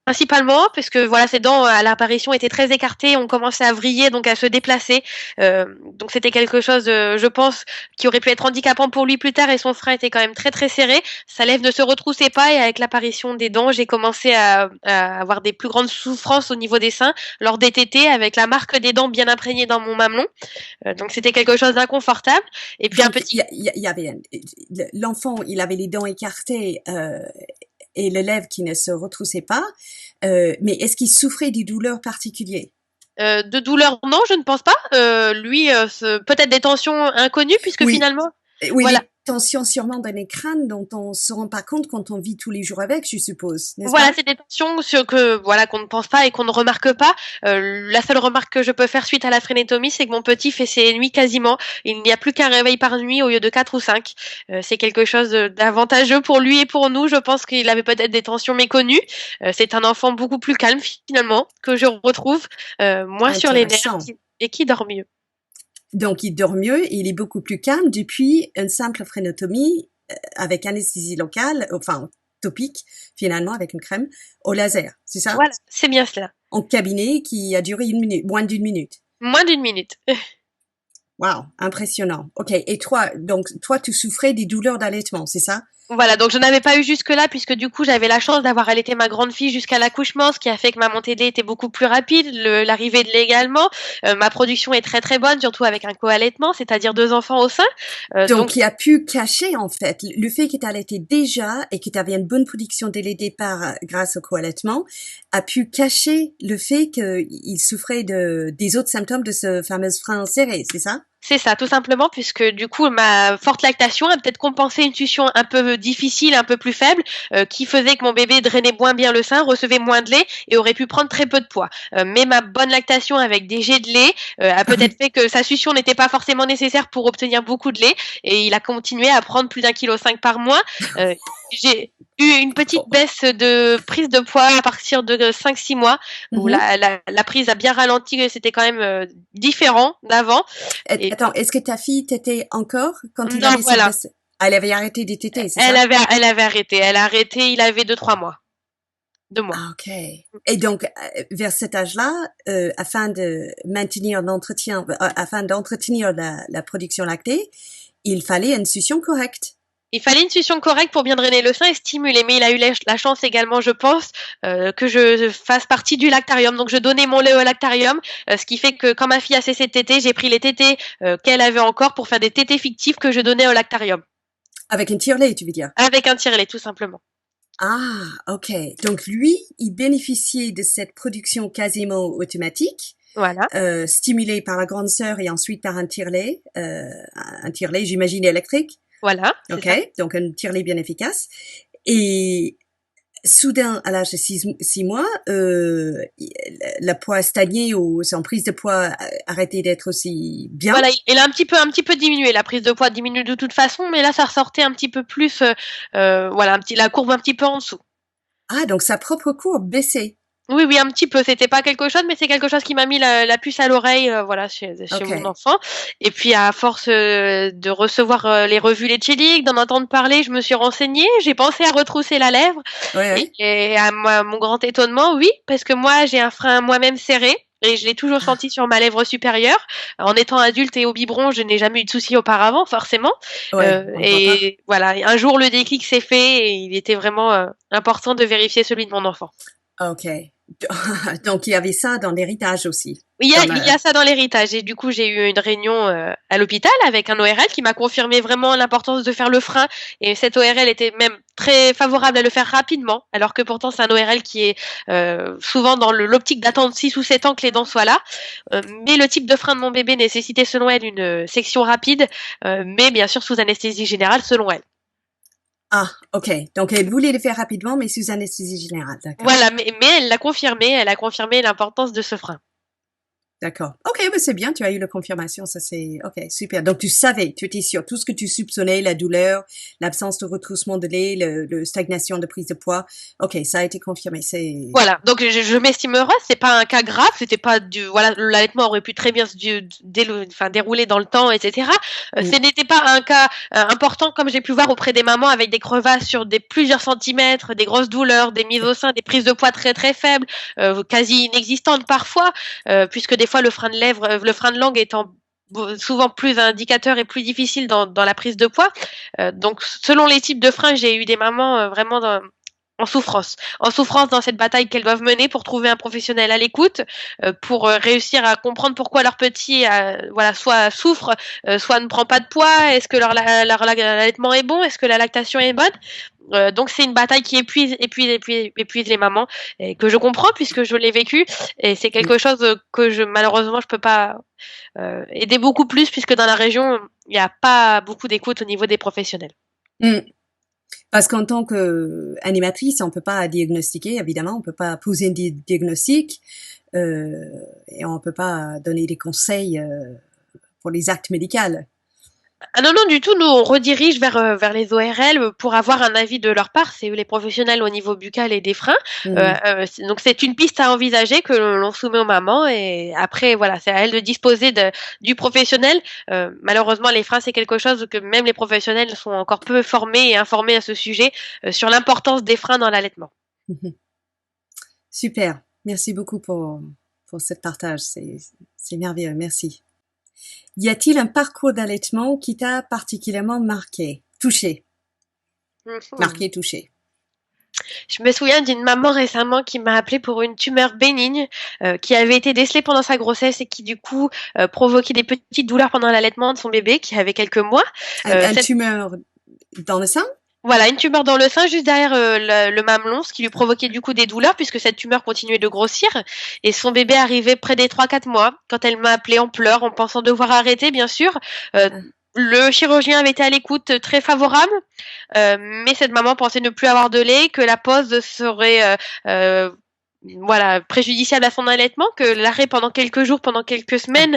principalement, puisque voilà, ses dents à l'apparition étaient très écartées, ont commencé à vriller, donc à se déplacer. Donc c'était quelque chose, je pense, qui aurait pu être handicapant pour lui plus tard, et son frein était quand même très serré. Sa lèvre ne se retroussait pas, et avec l'apparition des dents, j'ai commencé à avoir des plus grandes souffrances au niveau des seins lors des tétés, avec la marque des dents bien imprégnée dans mon mamelon. Donc c'était quelque chose d'inconfortable. Et puis Donc, un petit... il y avait l'enfant, il avait les dents écartées et les lèvres qui ne se retroussaient pas, mais est-ce qu'il souffrait des douleurs particulières? De douleur, non, je ne pense pas. Lui, peut-être des tensions inconnues, puisque Oui, finalement, oui, voilà. les tensions sûrement dans les crânes dont on se rend pas compte quand on vit tous les jours avec, je suppose, n'est-ce Voilà, pas? c'est des tensions sur qu'on ne pense pas et qu'on ne remarque pas. La seule remarque que je peux faire suite à la frénétomie, c'est que mon petit fait ses nuits quasiment. Il n'y a plus qu'un réveil par nuit au lieu de 4 ou 5. C'est quelque chose d'avantageux pour lui et pour nous. Je pense qu'il avait peut-être des tensions méconnues. C'est un enfant beaucoup plus calme finalement que je retrouve, moins sur les nerfs Intéressant. et qui dort mieux. Donc, il dort mieux et il est beaucoup plus calme depuis une simple frénotomie avec anesthésie locale, enfin topique, finalement, avec une crème, au laser, c'est ça? Voilà, c'est bien cela. En cabinet qui a duré 1 minute, moins d'1 minute. Moins d'1 minute. Wow, impressionnant. Ok, et toi, tu souffrais des douleurs d'allaitement, c'est ça? Voilà, donc je n'avais pas eu jusque-là puisque du coup j'avais la chance d'avoir allaité ma grande fille jusqu'à l'accouchement, ce qui a fait que ma montée de lait était beaucoup plus rapide, l'arrivée de lait également. Ma production est très bonne, surtout avec un co-allaitement, c'est-à-dire 2 enfants au sein. Donc, il a pu cacher, en fait, le fait que tu allaitais déjà et que tu avais une bonne production dès le départ grâce au co-allaitement, a pu cacher le fait qu'il souffrait des autres symptômes de ce fameux frein serré, c'est ça? C'est ça, tout simplement, puisque du coup, ma forte lactation a peut-être compensé une succion un peu difficile, un peu plus faible, qui faisait que mon bébé drainait moins bien le sein, recevait moins de lait et aurait pu prendre très peu de poids. Mais ma bonne lactation avec des jets de lait a peut-être fait que sa succion n'était pas forcément nécessaire pour obtenir beaucoup de lait et il a continué à prendre plus d'1,5 kg par mois. J'ai eu une petite baisse de prise de poids à partir de 5-6 mois où la prise a bien ralenti, c'était quand même différent d'avant. Attends, est-ce que ta fille t'était encore quand il Non, avait voilà. Elle avait arrêté des tétés, c'est Elle ça? avait arrêté. Elle a arrêté, il avait 2-3 mois. 2 mois. Ah, ok. Et donc, vers cet âge-là, afin de maintenir l'entretien, afin d'entretenir la production lactée, il fallait une succion correcte. Il fallait une succion correcte pour bien drainer le sein et stimuler. Mais il a eu la chance également, je pense, que je fasse partie du lactarium. Donc, je donnais mon lait au lactarium, ce qui fait que quand ma fille a cessé de téter, j'ai pris les tétés qu'elle avait encore pour faire des tétés fictifs que je donnais au lactarium. Avec un tire-lait, tu veux dire? Avec un tire-lait, tout simplement. Ah, ok. Donc lui, il bénéficiait de cette production quasiment automatique, Voilà. stimulée par la grande sœur et ensuite par un tire-lait, j'imagine électrique. Voilà. Ok, ça. donc un tire-lait bien efficace. Et soudain, à l'âge de 6 mois, la poids a stagné ou son prise de poids a arrêté d'être aussi bien. Voilà, il a un petit peu diminué. La prise de poids diminue de toute façon, mais là, ça ressortait un petit peu plus, voilà, la courbe un petit peu en dessous. Ah, donc sa propre courbe baissait. Oui, un petit peu. C'était pas quelque chose, mais c'est quelque chose qui m'a mis la puce à l'oreille, voilà, chez Okay. mon enfant. Et puis, à force de recevoir les revues Les League, d'en entendre parler, je me suis renseignée. J'ai pensé à retrousser la lèvre. Ouais. Et à mon grand étonnement, oui, parce que moi, j'ai un frein moi-même serré. Et je l'ai toujours senti sur ma lèvre supérieure. En étant adulte et au biberon, je n'ai jamais eu de soucis auparavant, forcément. Ouais, on le voit pas. Et voilà, un jour, le déclic s'est fait et il était vraiment important de vérifier celui de mon enfant. Ok. Donc il y avait ça dans l'héritage aussi. Il y a ça dans l'héritage. Et du coup, j'ai eu une réunion à l'hôpital avec un ORL qui m'a confirmé vraiment l'importance de faire le frein. Et cet ORL était même très favorable à le faire rapidement, alors que pourtant c'est un ORL qui est souvent dans l'optique d'attendre 6 ou 7 ans que les dents soient là. Mais le type de frein de mon bébé nécessitait selon elle une section rapide, mais bien sûr sous anesthésie générale selon elle. Ah, ok. Donc elle voulait le faire rapidement, mais sous anesthésie générale, d'accord. Voilà, mais elle l'a confirmé. Elle a confirmé l'importance de ce frein. D'accord. Ok, mais c'est bien, tu as eu la confirmation, ça c'est, ok, super. Donc tu savais, tu étais sûr, tout ce que tu soupçonnais, la douleur, l'absence de retroussement de lait, le stagnation de prise de poids, ok, ça a été confirmé, c'est... Voilà, donc je m'estime heureuse, c'est pas un cas grave, c'était pas voilà, l'allaitement aurait pu très bien se dérouler dans le temps, etc. Ce n'était pas un cas important comme j'ai pu voir auprès des mamans avec des crevasses sur plusieurs centimètres, des grosses douleurs, des mises au sein, des prises de poids très très faibles, quasi inexistantes parfois, puisque des fois le frein de langue étant souvent plus indicateur et plus difficile dans la prise de poids. Donc selon les types de freins, j'ai eu des mamans vraiment en souffrance dans cette bataille qu'elles doivent mener pour trouver un professionnel à l'écoute, pour réussir à comprendre pourquoi leur petit voilà, soit souffre, soit ne prend pas de poids, est-ce que leur allaitement est bon, est-ce que la lactation est bonne. Donc c'est une bataille qui épuise les mamans, et que je comprends puisque je l'ai vécu, et c'est quelque chose que malheureusement je peux pas aider beaucoup plus, puisque dans la région il n'y a pas beaucoup d'écoute au niveau des professionnels. Parce qu'en tant qu'animatrice, on peut pas diagnostiquer, évidemment, on peut pas poser un diagnostic, et on peut pas donner des conseils pour les actes médicaux. Ah non, du tout. Nous, on redirige vers les ORL pour avoir un avis de leur part. C'est les professionnels au niveau buccal et des freins. Donc, c'est une piste à envisager que l'on soumet aux mamans. Et après, voilà, c'est à elles de disposer du professionnel. Malheureusement, les freins, c'est quelque chose que même les professionnels sont encore peu formés et informés à ce sujet, sur l'importance des freins dans l'allaitement. Super. Merci beaucoup pour ce partage. C'est merveilleux. Merci. Y a-t-il un parcours d'allaitement qui t'a particulièrement marqué, touché? Marqué, touché. Je me souviens d'une maman récemment qui m'a appelée pour une tumeur bénigne qui avait été décelée pendant sa grossesse et qui du coup provoquait des petites douleurs pendant l'allaitement de son bébé qui avait quelques mois. Une tumeur dans le sein? Voilà, une tumeur dans le sein juste derrière le mamelon, ce qui lui provoquait du coup des douleurs puisque cette tumeur continuait de grossir, et son bébé arrivait près des 3-4 mois quand elle m'a appelée en pleurs, en pensant devoir arrêter bien sûr. Le chirurgien avait été à l'écoute, très favorable, mais cette maman pensait ne plus avoir de lait, que la pause serait voilà, préjudiciable à son allaitement, que l'arrêt pendant quelques jours, pendant quelques semaines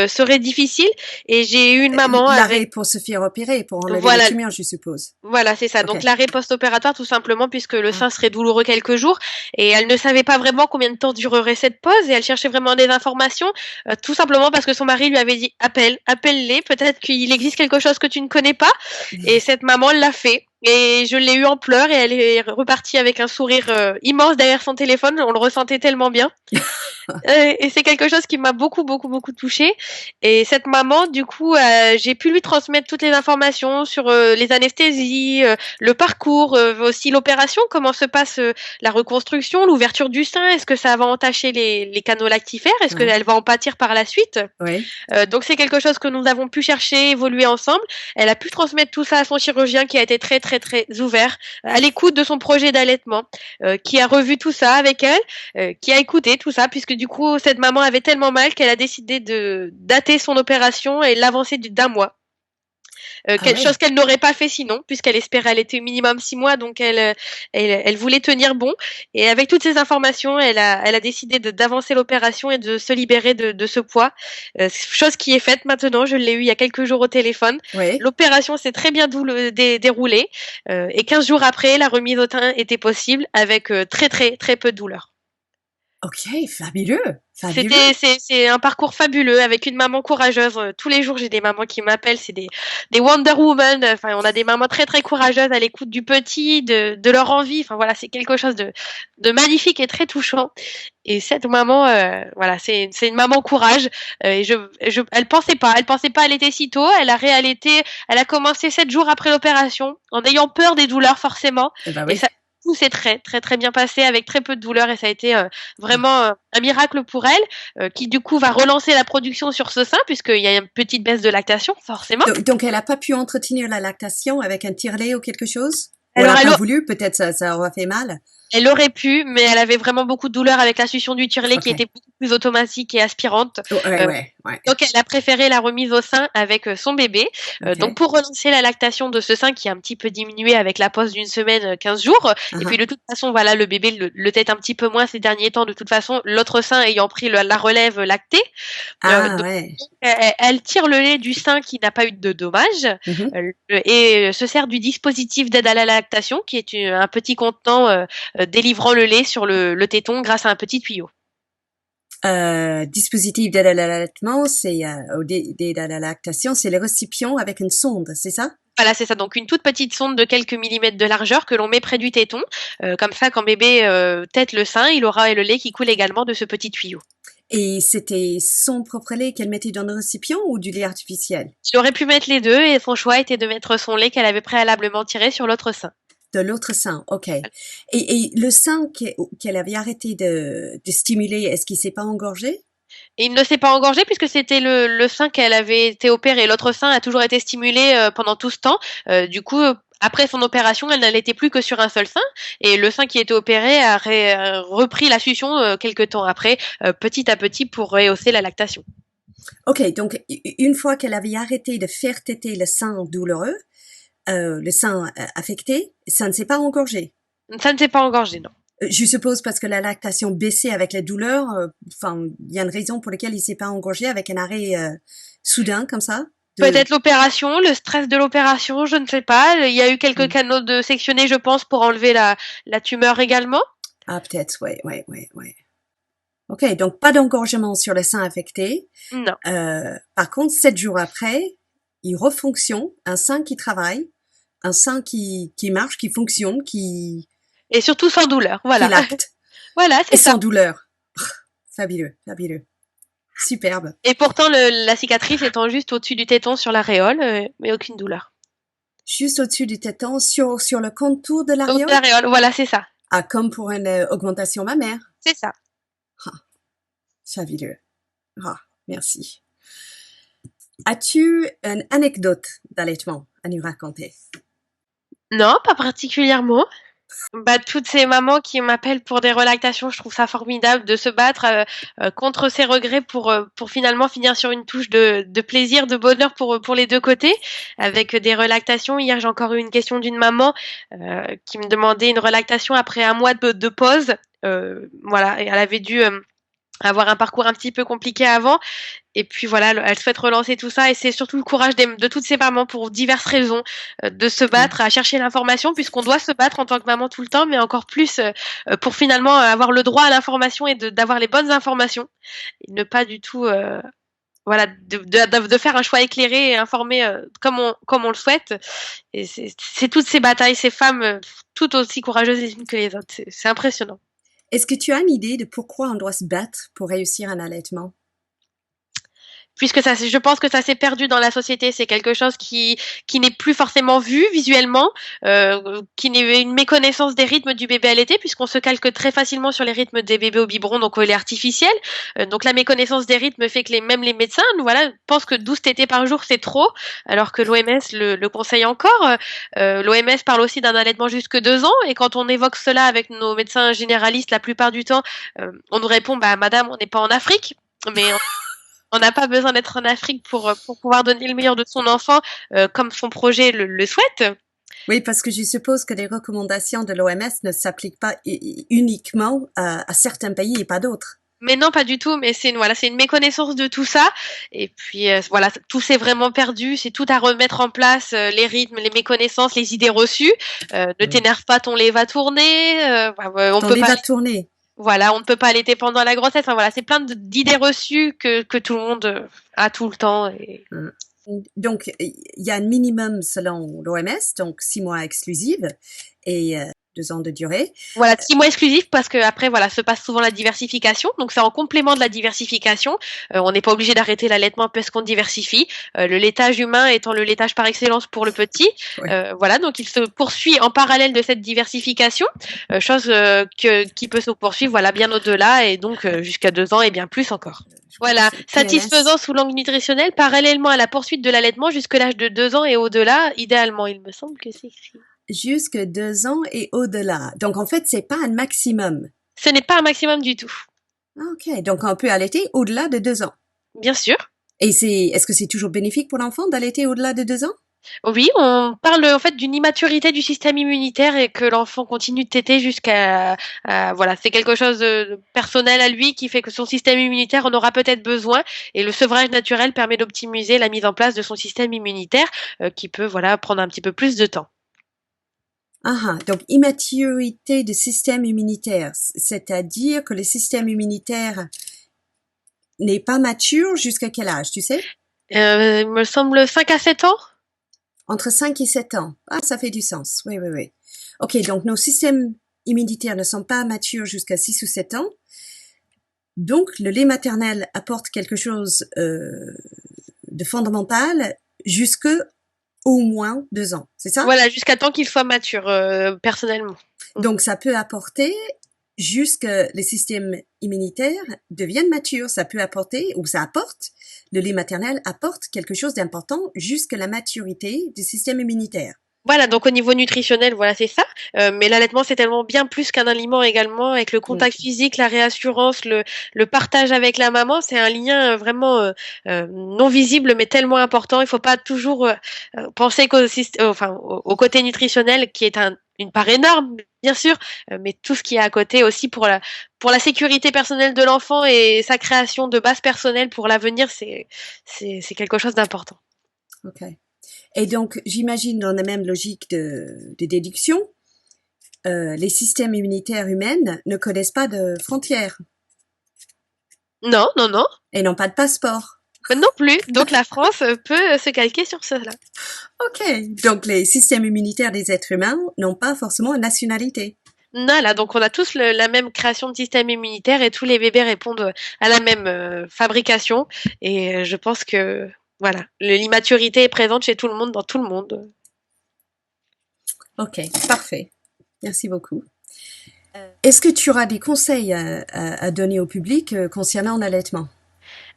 serait difficile. Et j'ai eu une maman l'arrêt pour se faire opérer, pour enlever la tumeur, je suppose. Voilà, c'est ça. Okay. Donc l'arrêt post-opératoire, tout simplement, puisque le sein serait douloureux quelques jours, et elle ne savait pas vraiment combien de temps durerait cette pause, et elle cherchait vraiment des informations, tout simplement parce que son mari lui avait dit appelle-les, peut-être qu'il existe quelque chose que tu ne connais pas. Et cette maman l'a fait. Et je l'ai eu en pleurs, et elle est repartie avec un sourire immense derrière son téléphone. On le ressentait tellement bien. Et c'est quelque chose qui m'a beaucoup touchée. Et cette maman, du coup, j'ai pu lui transmettre toutes les informations sur les anesthésies, le parcours, aussi l'opération, comment se passe la reconstruction, l'ouverture du sein, est-ce que ça va entacher les canaux lactifères, est-ce qu'elle va en pâtir par la suite. Oui. Donc c'est quelque chose que nous avons pu chercher, évoluer ensemble. Elle a pu transmettre tout ça à son chirurgien qui a été très très très ouvert, à l'écoute de son projet d'allaitement, qui a revu tout ça avec elle, qui a écouté tout ça, puisque du coup cette maman avait tellement mal qu'elle a décidé de dater son opération et l'avancer d'un mois. Quelque chose qu'elle n'aurait pas fait sinon, puisqu'elle espérait allaiter au minimum 6 mois, donc elle voulait tenir bon. Et avec toutes ces informations, elle a décidé d'avancer l'opération et de se libérer de ce poids. Chose qui est faite maintenant, je l'ai eu il y a quelques jours au téléphone. Oui. L'opération s'est très bien déroulée, et 15 jours après, la remise au sein était possible avec très très très peu de douleur. Ok, fabuleux. C'est un parcours fabuleux avec une maman courageuse. Tous les jours, j'ai des mamans qui m'appellent, c'est des Wonder Woman. Enfin, on a des mamans très très courageuses à l'écoute du petit, de leur envie. Enfin voilà, c'est quelque chose de magnifique et très touchant. Et cette maman, voilà, c'est une maman courage. Et elle pensait pas allaiter si tôt. Elle a réallaité. Elle a commencé 7 jours après l'opération, en ayant peur des douleurs forcément. Bah oui. Et ça, tout s'est très très très bien passé avec très peu de douleur et ça a été vraiment un miracle pour elle, qui du coup va relancer la production sur ce sein puisqu'il y a une petite baisse de lactation forcément. Donc elle n'a pas pu entretenir la lactation avec un tire-lait ou quelque chose? Ou elle n'a pas voulu, peut-être ça aurait fait mal. Elle aurait pu, mais elle avait vraiment beaucoup de douleur avec la succion du tire-lait qui était beaucoup plus automatique et aspirante. Ouais. Donc elle a préféré la remise au sein avec son bébé. Donc pour relancer la lactation de ce sein qui a un petit peu diminué avec la pause d'une semaine, 15 jours. Et puis de toute façon, voilà, le bébé le tète un petit peu moins ces derniers temps. De toute façon, l'autre sein ayant pris la relève lactée. Donc, elle tire le lait du sein qui n'a pas eu de dommages et se sert du dispositif d'aide à la lactation qui est un petit contenant délivrant le lait sur le téton grâce à un petit tuyau. Dispositif d'aide à l'allaitement, c'est d'aide à la lactation, c'est le récipient avec une sonde, c'est ça? Voilà, c'est ça. Donc une toute petite sonde de quelques millimètres de largeur que l'on met près du téton. Comme ça, quand bébé tète le sein, il aura le lait qui coule également de ce petit tuyau. Et c'était son propre lait qu'elle mettait dans le récipient ou du lait artificiel? Il aurait pu mettre les deux et son choix était de mettre son lait qu'elle avait préalablement tiré sur l'autre sein. De l'autre sein, ok. Et le sein qu'elle avait arrêté de stimuler, est-ce qu'il s'est pas engorgé? Et il ne s'est pas engorgé puisque c'était le sein qu'elle avait été opérée. L'autre sein a toujours été stimulé pendant tout ce temps. Du coup, après son opération, elle n'allaitait plus que sur un seul sein. Et le sein qui était opéré a repris la succion quelques temps après, petit à petit pour rehausser la lactation. Ok, donc une fois qu'elle avait arrêté de faire téter le sein douloureux, le sein affecté, ça ne s'est pas engorgé? Ça ne s'est pas engorgé, non. Je suppose parce que la lactation baissait avec la douleur. Enfin, il y a une raison pour laquelle il s'est pas engorgé avec un arrêt soudain comme ça. Peut-être l'opération, le stress de l'opération, je ne sais pas. Il y a eu quelques canaux de sectionnés, je pense, pour enlever la tumeur également. Ah, peut-être, ouais. Ok, donc pas d'engorgement sur le sein affecté. Non. Par contre, 7 jours après, il refonctionne, un sein qui travaille, un sein qui marche, qui fonctionne, et surtout sans douleur, voilà. Qui lacte. Voilà, c'est ça. Et sans douleur. Fabuleux. Superbe. Et pourtant, la cicatrice étant juste au-dessus du téton sur l'aréole, mais aucune douleur. Juste au-dessus du téton, sur le contour de l'aréole? L'aréole, voilà, c'est ça. Ah, comme pour une augmentation mammaire? C'est ça. Fabuleux. Merci. As-tu une anecdote d'allaitement à nous raconter? Non, pas particulièrement. Toutes ces mamans qui m'appellent pour des relactations, je trouve ça formidable de se battre contre ses regrets pour finalement finir sur une touche de plaisir, de bonheur pour les deux côtés, avec des relactations. Hier, j'ai encore eu une question d'une maman qui me demandait une relactation après un mois de pause. Voilà, et elle avait dû avoir un parcours un petit peu compliqué avant. Et puis voilà, elle souhaite relancer tout ça et c'est surtout le courage de toutes ces mamans pour diverses raisons de se battre à chercher l'information puisqu'on doit se battre en tant que maman tout le temps, mais encore plus pour finalement avoir le droit à l'information et d'avoir les bonnes informations et ne pas du tout voilà de faire un choix éclairé et informé comme on le souhaite. Et c'est toutes ces batailles, ces femmes tout aussi courageuses les unes que les autres. C'est impressionnant. Est-ce que tu as une idée de pourquoi on doit se battre pour réussir un allaitement? puisque je pense que ça s'est perdu dans la société. C'est quelque chose qui n'est plus forcément vu visuellement, qui n'est une méconnaissance des rythmes du bébé allaité, puisqu'on se calque très facilement sur les rythmes des bébés au biberon, donc au lait artificiel. Donc la méconnaissance des rythmes fait que même les médecins, voilà, pensent que 12 tétées par jour c'est trop, alors que l'OMS le conseille encore. L'OMS parle aussi d'un allaitement jusque 2 ans, et quand on évoque cela avec nos médecins généralistes, la plupart du temps, on nous répond, bah madame, on n'est pas en Afrique, mais on n'a pas besoin d'être en Afrique pour pouvoir donner le meilleur de son enfant, comme son projet le souhaite. Oui, parce que je suppose que les recommandations de l'OMS ne s'appliquent pas uniquement à certains pays et pas d'autres. Mais non, pas du tout. Mais c'est une méconnaissance de tout ça. Et puis voilà, tout s'est vraiment perdu. C'est tout à remettre en place, les rythmes, les méconnaissances, les idées reçues. Ne t'énerve pas, ton lait va tourner. Ton lait va tourner. Voilà, on ne peut pas allaiter pendant la grossesse. Enfin, voilà, c'est plein d'idées reçues que tout le monde a tout le temps. Et... Donc, il y a un minimum selon l'OMS, donc 6 mois exclusives et 2 ans de durée. Voilà, 6 mois exclusifs parce que après voilà se passe souvent la diversification, donc c'est en complément de la diversification. On n'est pas obligé d'arrêter l'allaitement parce qu'on diversifie. Le laitage humain étant le laitage par excellence pour le petit. Oui. Voilà, donc il se poursuit en parallèle de cette diversification, chose qui peut se poursuivre voilà bien au-delà et donc jusqu'à 2 ans et bien plus encore. Voilà, satisfaisant sous l'angle nutritionnel, parallèlement à la poursuite de l'allaitement jusqu'à l'âge de 2 ans et au-delà, idéalement, il me semble que c'est écrit. Jusque 2 ans et au-delà. Donc, en fait, c'est pas un maximum. Ce n'est pas un maximum du tout. Ok, donc on peut allaiter au-delà de 2 ans. Bien sûr. Et est-ce que c'est toujours bénéfique pour l'enfant d'allaiter au-delà de 2 ans? Oui, on parle en fait d'une immaturité du système immunitaire et que l'enfant continue de téter jusqu'à voilà, c'est quelque chose de personnel à lui qui fait que son système immunitaire en aura peut-être besoin et le sevrage naturel permet d'optimiser la mise en place de son système immunitaire qui peut voilà prendre un petit peu plus de temps. Ah, donc immaturité du système immunitaire, c'est-à-dire que le système immunitaire n'est pas mature jusqu'à quel âge, tu sais? Il me semble 5 à 7 ans. Entre 5 et 7 ans. Ah, ça fait du sens. Oui, oui, oui. Ok, donc nos systèmes immunitaires ne sont pas matures jusqu'à 6 ou 7 ans. Donc, le lait maternel apporte quelque chose de fondamental jusque au moins 2 ans, c'est ça? Voilà, jusqu'à temps qu'il soit mature, personnellement. Donc, ça peut apporter jusque les systèmes immunitaires deviennent matures. Ça peut apporter, ou ça apporte, le lait maternel apporte quelque chose d'important jusque la maturité du système immunitaire. Voilà, donc au niveau nutritionnel, voilà, c'est ça. Mais l'allaitement, c'est tellement bien plus qu'un aliment également, avec le contact physique, la réassurance, le partage avec la maman, c'est un lien vraiment non visible, mais tellement important. Il faut pas toujours penser au côté nutritionnel, qui est une part énorme, bien sûr, mais tout ce qui est à côté aussi pour la sécurité personnelle de l'enfant et sa création de base personnelle pour l'avenir, c'est quelque chose d'important. Ok. Et donc, j'imagine dans la même logique de déduction, les systèmes immunitaires humains ne connaissent pas de frontières. Non, non, non. Et n'ont pas de passeport. Non plus. Donc la France peut se calquer sur cela. Ok. Donc les systèmes immunitaires des êtres humains n'ont pas forcément une nationalité. Non, là, donc on a tous la même création de système immunitaire et tous les bébés répondent à la même fabrication. Et je pense que voilà, l'immaturité est présente chez tout le monde, dans tout le monde. Ok, parfait. Merci beaucoup. Est-ce que tu auras des conseils à donner au public concernant l'allaitement?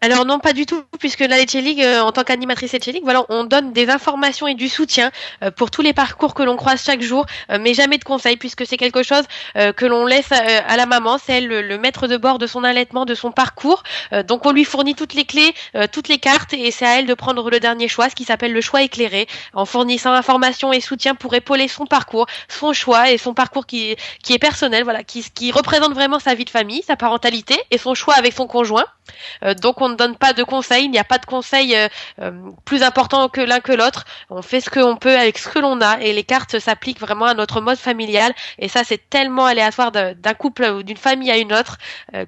Alors non, pas du tout, puisque la Leche League, en tant qu'animatrice Leche League, voilà, on donne des informations et du soutien pour tous les parcours que l'on croise chaque jour, mais jamais de conseils, puisque c'est quelque chose que l'on laisse à la maman, c'est elle le maître de bord de son allaitement, de son parcours. Donc on lui fournit toutes les clés, toutes les cartes, et c'est à elle de prendre le dernier choix, ce qui s'appelle le choix éclairé, en fournissant informations et soutien pour épauler son parcours, son choix et son parcours qui est personnel, voilà, qui représente vraiment sa vie de famille, sa parentalité et son choix avec son conjoint. Donc on ne donne pas de conseils, il n'y a pas de conseils plus importants que l'un que l'autre. On fait ce qu'on peut avec ce que l'on a et les cartes s'appliquent vraiment à notre mode familial et ça c'est tellement aléatoire d'un couple ou d'une famille à une autre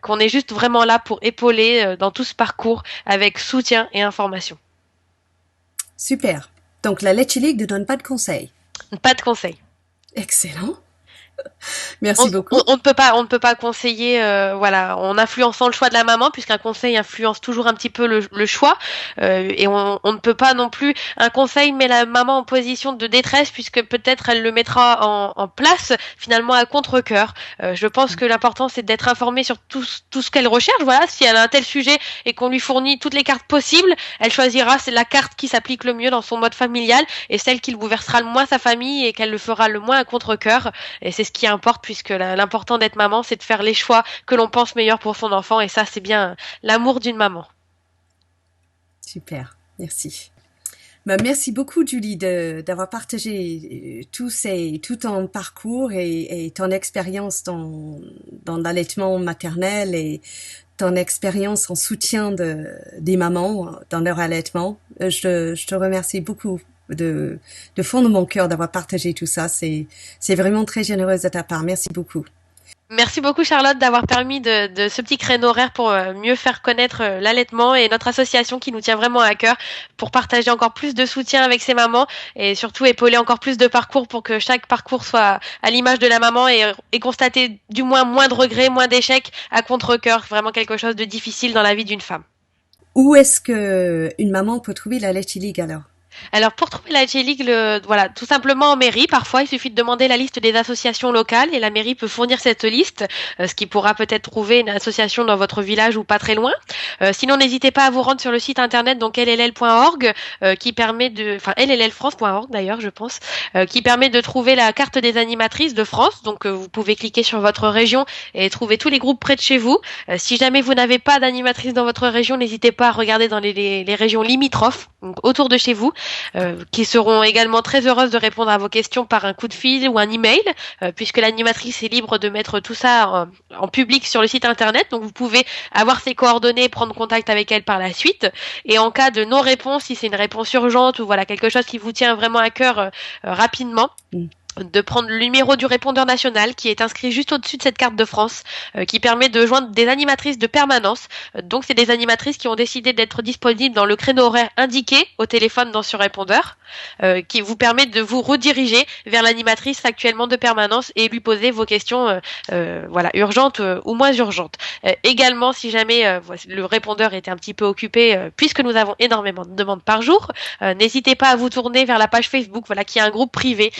qu'on est juste vraiment là pour épauler dans tout ce parcours avec soutien et information. Super. Donc la Leche League ne donne pas de conseils. Pas de conseils. Excellent. Merci beaucoup. On ne peut pas conseiller, voilà, en influençant le choix de la maman, puisqu'un conseil influence toujours un petit peu le choix, et on ne peut pas non plus, un conseil met la maman en position de détresse, puisque peut-être elle le mettra en place finalement à contre-cœur. Je pense que l'important c'est d'être informée sur tout ce qu'elle recherche. Voilà, si elle a un tel sujet et qu'on lui fournit toutes les cartes possibles, elle choisira c'est la carte qui s'applique le mieux dans son mode familial et celle qui bouleversera le moins sa famille et qu'elle le fera le moins à contre-cœur. Et c'est ce qui importe, puisque l'important d'être maman, c'est de faire les choix que l'on pense meilleurs pour son enfant. Et ça, c'est bien l'amour d'une maman. Super, merci. Ben, merci beaucoup, Julie, d'avoir partagé tout ton parcours et ton expérience dans l'allaitement maternel et ton expérience en soutien des mamans dans leur allaitement. Je te remercie beaucoup de fond de mon cœur d'avoir partagé tout ça. C'est vraiment très généreuse de ta part. Merci beaucoup. Merci beaucoup Charlotte d'avoir permis de ce petit créneau horaire pour mieux faire connaître l'allaitement et notre association qui nous tient vraiment à cœur pour partager encore plus de soutien avec ces mamans et surtout épauler encore plus de parcours pour que chaque parcours soit à l'image de la maman et constater du moins de regrets, moins d'échecs à contre-cœur, vraiment quelque chose de difficile dans la vie d'une femme. Où est-ce que une maman peut trouver la Leche League alors? Alors pour trouver la J-League, voilà, tout simplement en mairie. Parfois, il suffit de demander la liste des associations locales et la mairie peut fournir cette liste, ce qui pourra peut-être trouver une association dans votre village ou pas très loin. Sinon, n'hésitez pas à vous rendre sur le site internet donc lll.org qui permet enfin lllfrance.org d'ailleurs, je pense, qui permet de trouver la carte des animatrices de France. Donc vous pouvez cliquer sur votre région et trouver tous les groupes près de chez vous. Si jamais vous n'avez pas d'animatrice dans votre région, n'hésitez pas à regarder dans les régions limitrophes, donc autour de chez vous. Qui seront également très heureuses de répondre à vos questions par un coup de fil ou un email, puisque l'animatrice est libre de mettre tout ça en public sur le site internet, donc vous pouvez avoir ses coordonnées et prendre contact avec elle par la suite. Et en cas de non-réponse, si c'est une réponse urgente ou voilà quelque chose qui vous tient vraiment à cœur rapidement, de prendre le numéro du répondeur national qui est inscrit juste au-dessus de cette carte de France, qui permet de joindre des animatrices de permanence. Donc c'est des animatrices qui ont décidé d'être disponibles dans le créneau horaire indiqué au téléphone dans ce répondeur, qui vous permet de vous rediriger vers l'animatrice actuellement de permanence et lui poser vos questions voilà, urgentes ou moins urgentes. Également, si jamais le répondeur était un petit peu occupé, puisque nous avons énormément de demandes par jour, n'hésitez pas à vous tourner vers la page Facebook, voilà, qui est un groupe privé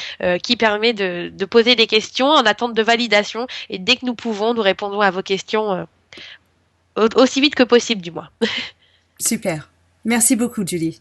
qui permet de poser des questions en attente de validation et dès que nous pouvons, nous répondons à vos questions aussi vite que possible du moins. Super. Merci beaucoup, Julie.